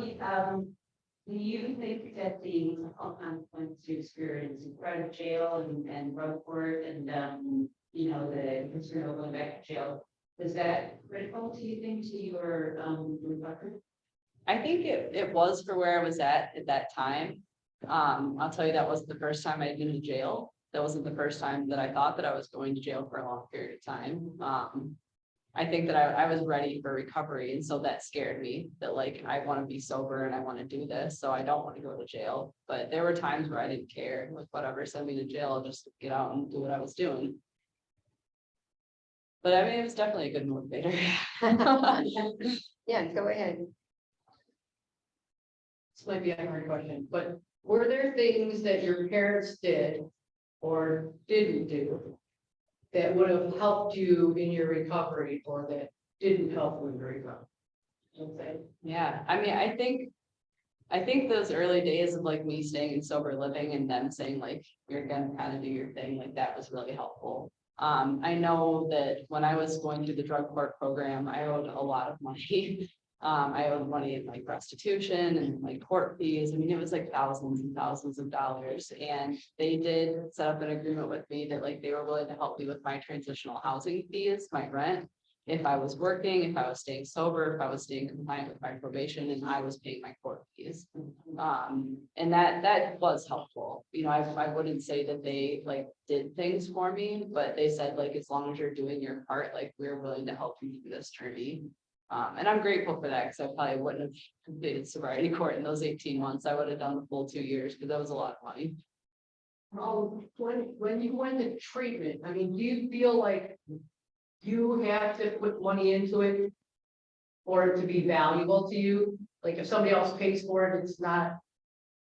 do you think that the consequence to experience in front of jail and road court and, you know, the concern of going back to jail, is that critical, do you think, to your, recovery? I think it was for where I was at that time. I'll tell you, that wasn't the first time I'd been to jail. That wasn't the first time that I thought that I was going to jail for a long period of time. I think that I was ready for recovery, and so that scared me, that like, I want to be sober and I want to do this, so I don't want to go to jail. But there were times where I didn't care, like whatever, send me to jail, just get out and do what I was doing. But I mean, it was definitely a good motivator. Yeah, go ahead. This might be a hard question, but were there things that your parents did or didn't do that would have helped you in your recovery or that didn't help you in your recovery? Okay. Yeah, I mean, I think those early days of like me staying in sober living and them saying like, you're gonna kind of do your thing, like that was really helpful. I know that when I was going through the drug court program, I owed a lot of money. I owed money in like restitution and like court fees. I mean, it was like thousands and thousands of dollars. And they did set up an agreement with me that like they were willing to help me with my transitional housing fees, my rent. If I was working, if I was staying sober, if I was staying compliant with my probation, and I was paying my court fees. And that was helpful. You know, I wouldn't say that they like did things for me, but they said like, as long as you're doing your part, like we're willing to help you through this journey. And I'm grateful for that, because I probably wouldn't have completed sobriety court in those 18 months. I would have done the full 2 years, because that was a lot of money. When you went to treatment, I mean, do you feel like you have to put money into it for it to be valuable to you? Like if somebody else pays for it, it's not.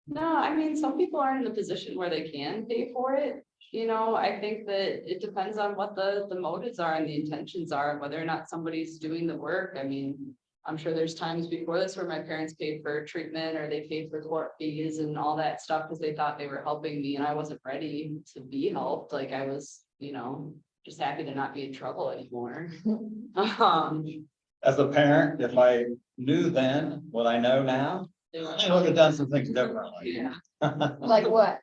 No, I mean, some people aren't in the position where they can pay for it. You know, I think that it depends on what the motives are and the intentions are, and whether or not somebody's doing the work. I mean, I'm sure there's times before this where my parents paid for treatment or they paid for court fees and all that stuff because they thought they were helping me, and I wasn't ready to be helped. Like I was, you know, just happy to not be in trouble anymore. As a parent, if I knew then what I know now, I would have done some things differently. Yeah. Like what?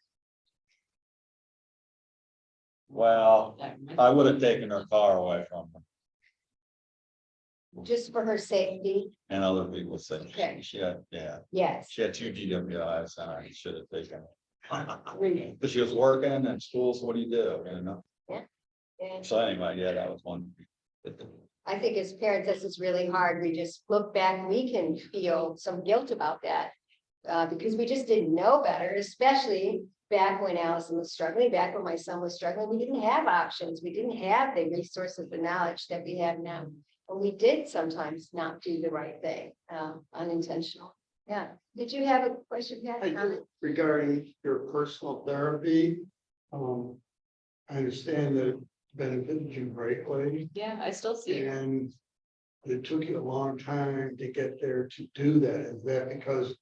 Well, I would have taken her car away from her Just for her safety? and other people's safety. Okay. She had, yeah, Yes. she had 2 GWIs and I should have taken her. Really? But she was working and school, so what do you do? You know? And So anyway, yeah, that was one. I think as parents, this is really hard. We just look back, we can feel some guilt about that. Because we just didn't know better, especially back when Allison was struggling, back when my son was struggling. We didn't have options. We didn't have the resources, the knowledge that we have now. And we did sometimes not do the right thing, unintentional. Yeah. Did you have a question, Pat? Regarding your personal therapy, I understand that it benefited you greatly, Yeah, I still see it. and it took you a long time to get there to do that. Is that because it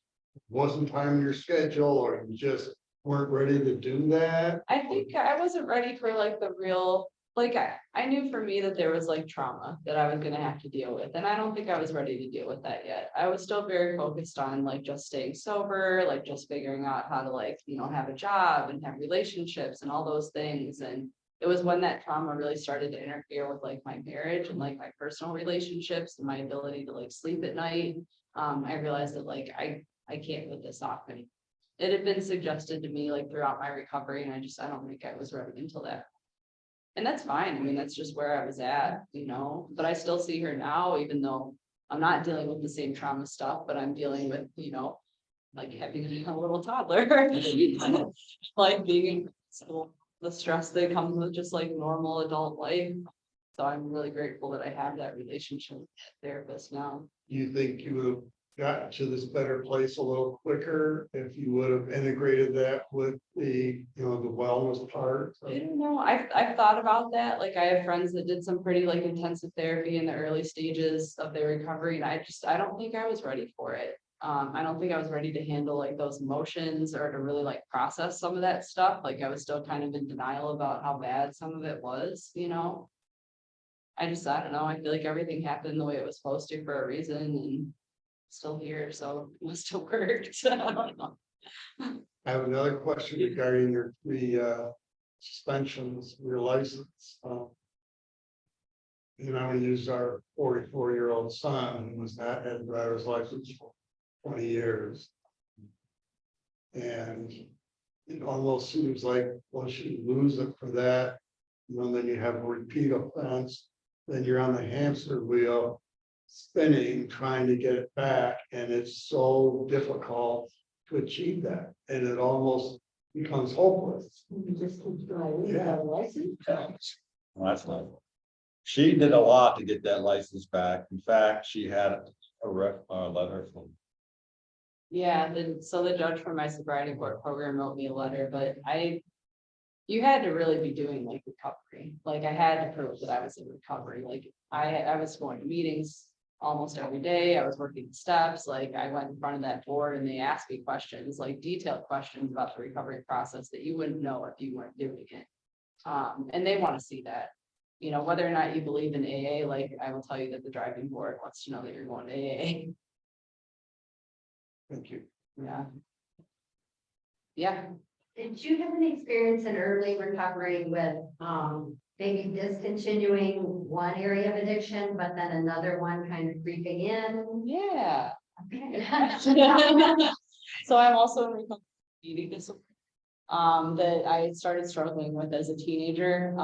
wasn't time in your schedule, or you just weren't ready to do that? I think I wasn't ready for like the real, like I knew for me that there was like trauma that I was gonna have to deal with. And I don't think I was ready to deal with that yet. I was still very focused on like just staying sober, like just figuring out how to like, you know, have a job and have relationships and all those things. And it was when that trauma really started to interfere with like my marriage and like my personal relationships and my ability to like sleep at night. I realized that like I can't put this off anymore. It had been suggested to me like throughout my recovery, and I don't think I was ready until that. And that's fine. I mean, that's just where I was at, you know, but I still see her now, even though I'm not dealing with the same trauma stuff, but I'm dealing with, you know, like having a little toddler, like being in school, the stress that comes with just like normal adult life. So I'm really grateful that I have that relationship with that therapist now. You think you would have gotten to this better place a little quicker if you would have integrated that with the, you know, the wellness part? I don't know. I've thought about that. Like I have friends that did some pretty like intensive therapy in the early stages of their recovery, and I don't think I was ready for it. I don't think I was ready to handle like those emotions or to really like process some of that stuff. Like I was still kind of in denial about how bad some of it was, you know? I don't know, I feel like everything happened the way it was supposed to for a reason and still here, so it must have worked. I don't know. I have another question regarding your three suspensions, your license. You know, we used our 44-year-old son who was not had a driver's license for 20 years. And it almost seems like once you lose it for that, you know, then you have a repeat offense, then you're on the hamster wheel spinning, trying to get it back, and it's so difficult to achieve that, and it almost becomes hopeless. You just keep driving Yeah. without a license. Well, that's not. She did a lot to get that license back. In fact, she had a letter from. Yeah, so the judge from my sobriety board program wrote me a letter, but you had to really be doing like recovery. Like I had to prove that I was in recovery. Like I was going to meetings almost every day. I was working the steps. Like I went in front of that board and they asked me questions, like detailed questions about the recovery process that you wouldn't know if you weren't doing it. And they want to see that, you know, whether or not you believe in AA, like I will tell you that the driving board wants to know that you're going to AA. Thank you. Yeah. Yeah. Did you have any experience in early recovery with, maybe discontinuing one area of addiction, but then another one kind of creeping in? Yeah. Okay. So I'm also in recovery eating disorder. That I started struggling with as a teenager.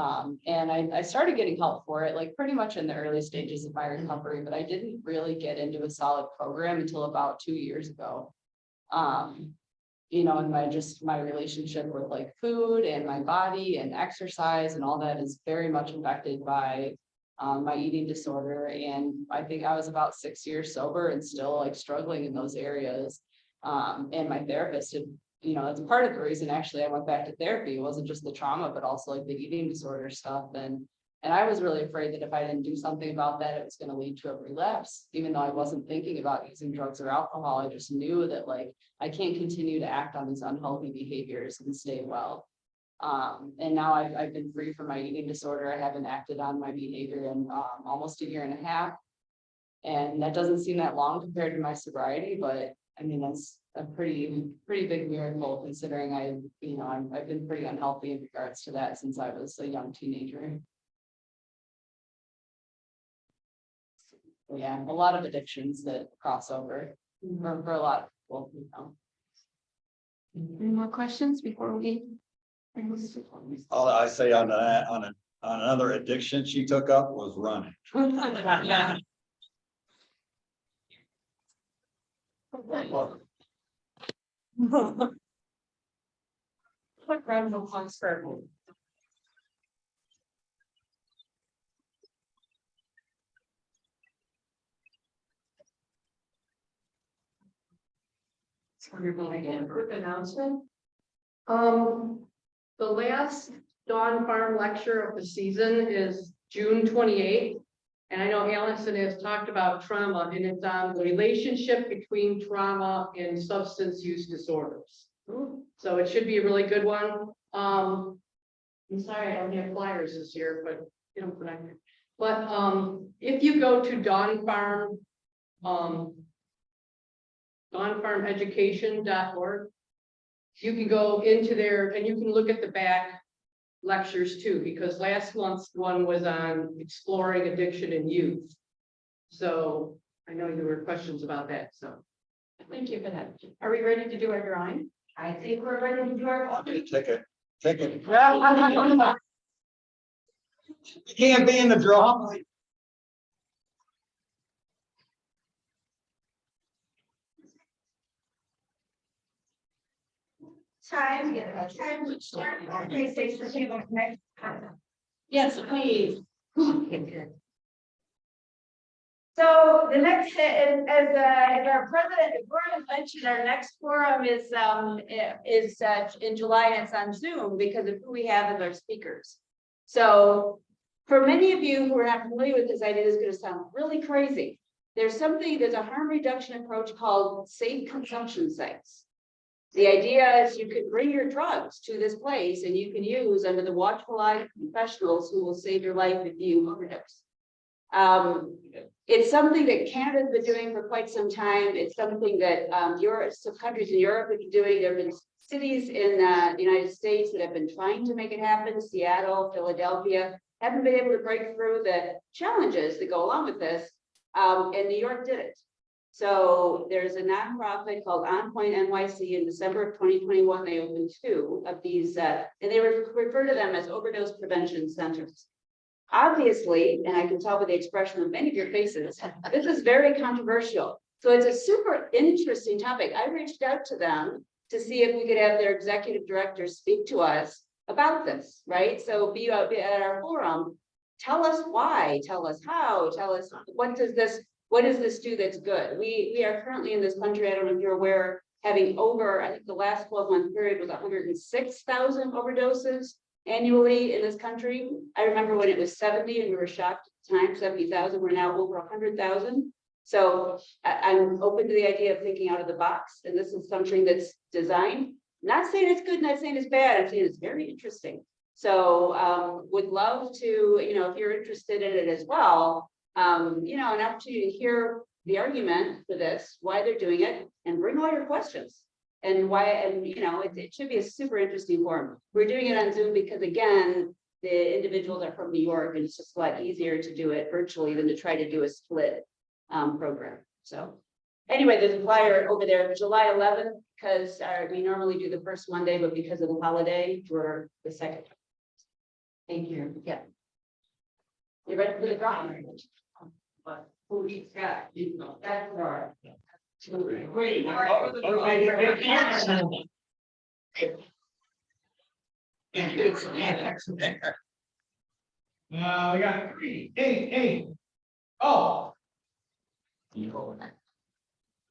And I started getting help for it, like pretty much in the early stages of my recovery, but I didn't really get into a solid program until about 2 years ago. You know, and my relationship with like food and my body and exercise and all that is very much affected by my eating disorder. And I think I was about 6 years sober and still like struggling in those areas. And my therapist had, you know, that's part of the reason actually I went back to therapy. It wasn't just the trauma, but also like the eating disorder stuff. And I was really afraid that if I didn't do something about that, it was going to lead to a relapse, even though I wasn't thinking about using drugs or alcohol. I just knew that like, I can't continue to act on these unhealthy behaviors and stay well. And now I've been free from my eating disorder. I haven't acted on my behavior in almost 1.5 years. And that doesn't seem that long compared to my sobriety, but I mean, that's a pretty big miracle considering I've been pretty unhealthy in regards to that since I was a young teenager. Yeah, a lot of addictions that cross over for a lot of people, you know. Any more questions before we? All I say on that, on another addiction she took up was running. Yeah. Quick announcement. The last Dawn Farm lecture of the season is June 28th. And I know Allison has talked about trauma, and it's on the relationship between trauma and substance use disorders. So it should be a really good one. I'm sorry, I don't have flyers this year, but you know, but if you go to Dawn Farm, dawnfarmeducation.org, you can go into there and you can look at the back lectures too, because last month's one was on exploring addiction in youth. So I know there were questions about that, so thank you for that. Are we ready to do our drawing? I think we're ready to do our. Take it. You can't be in the draw. Time. Yes, please. So the next, as our president, Gordon mentioned, our next forum is in July, and it's on Zoom because of who we have as our speakers. So for many of you who are not familiar with this idea, it's going to sound really crazy. there's a harm reduction approach called safe consumption sites. The idea is you could bring your drugs to this place and you can use under the watchful eye of professionals who will save your life if you overdose. It's something that Canada's been doing for quite some time. It's something that some countries in Europe have been doing. There have been cities in the United States that have been trying to make it happen. Seattle, Philadelphia haven't been able to break through the challenges that go along with this. And New York did it. So there's a nonprofit called On Point NYC. In December of 2021, they opened 2 of these, and they refer to them as overdose prevention centers. Obviously, and I can tell by the expression of many of your faces, this is very controversial. So it's a super interesting topic. I reached out to them to see if we could have their executive director speak to us about this, right? So be at our forum, tell us why, tell us how, tell us what does this do that's good? We are currently in this country, I don't know if you're aware, having over, I think the last 12-month period was 106,000 overdoses annually in this country. I remember when it was 70 and we were shocked at the time, 70,000, we're now over 100,000. So I'm open to the idea of thinking out of the box. And this is something that's designed, not saying it's good, not saying it's bad, I'm saying it's very interesting. So would love to, if you're interested in it as well, an opportunity to hear the argument for this, why they're doing it, and bring all your questions. And why, it should be a super interesting forum. We're doing it on Zoom because, again, the individuals are from New York, and it's just a lot easier to do it virtually than to try to do a split program. So anyway, there's a flyer over there, July 11th, because we normally do the first Monday, but because of the holiday, we're the second. Thank you. Yeah. You ready for the drawing? But who eats that? That's right. Wait. We got 3, 8, 8. Oh.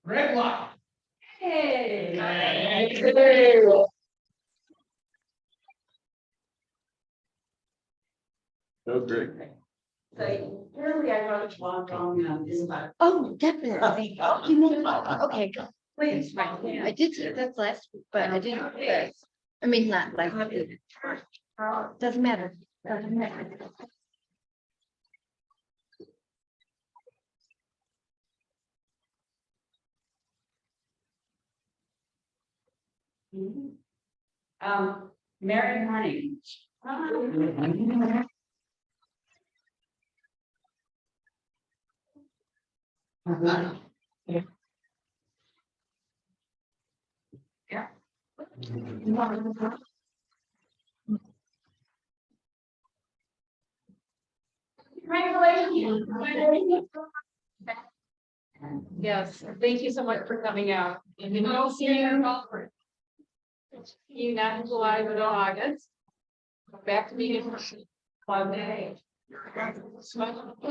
Red light. Hey. Oh, great. So early I wrote a blog on this about. Oh, definitely. You know, okay, go. Please, I did see this last week, but I didn't. I mean, not last week. Doesn't matter. Doesn't matter. Mary Honey. Yeah. Yes, thank you so much for coming out. And we'll see you not in July, but in August. Back to meeting. 1 day.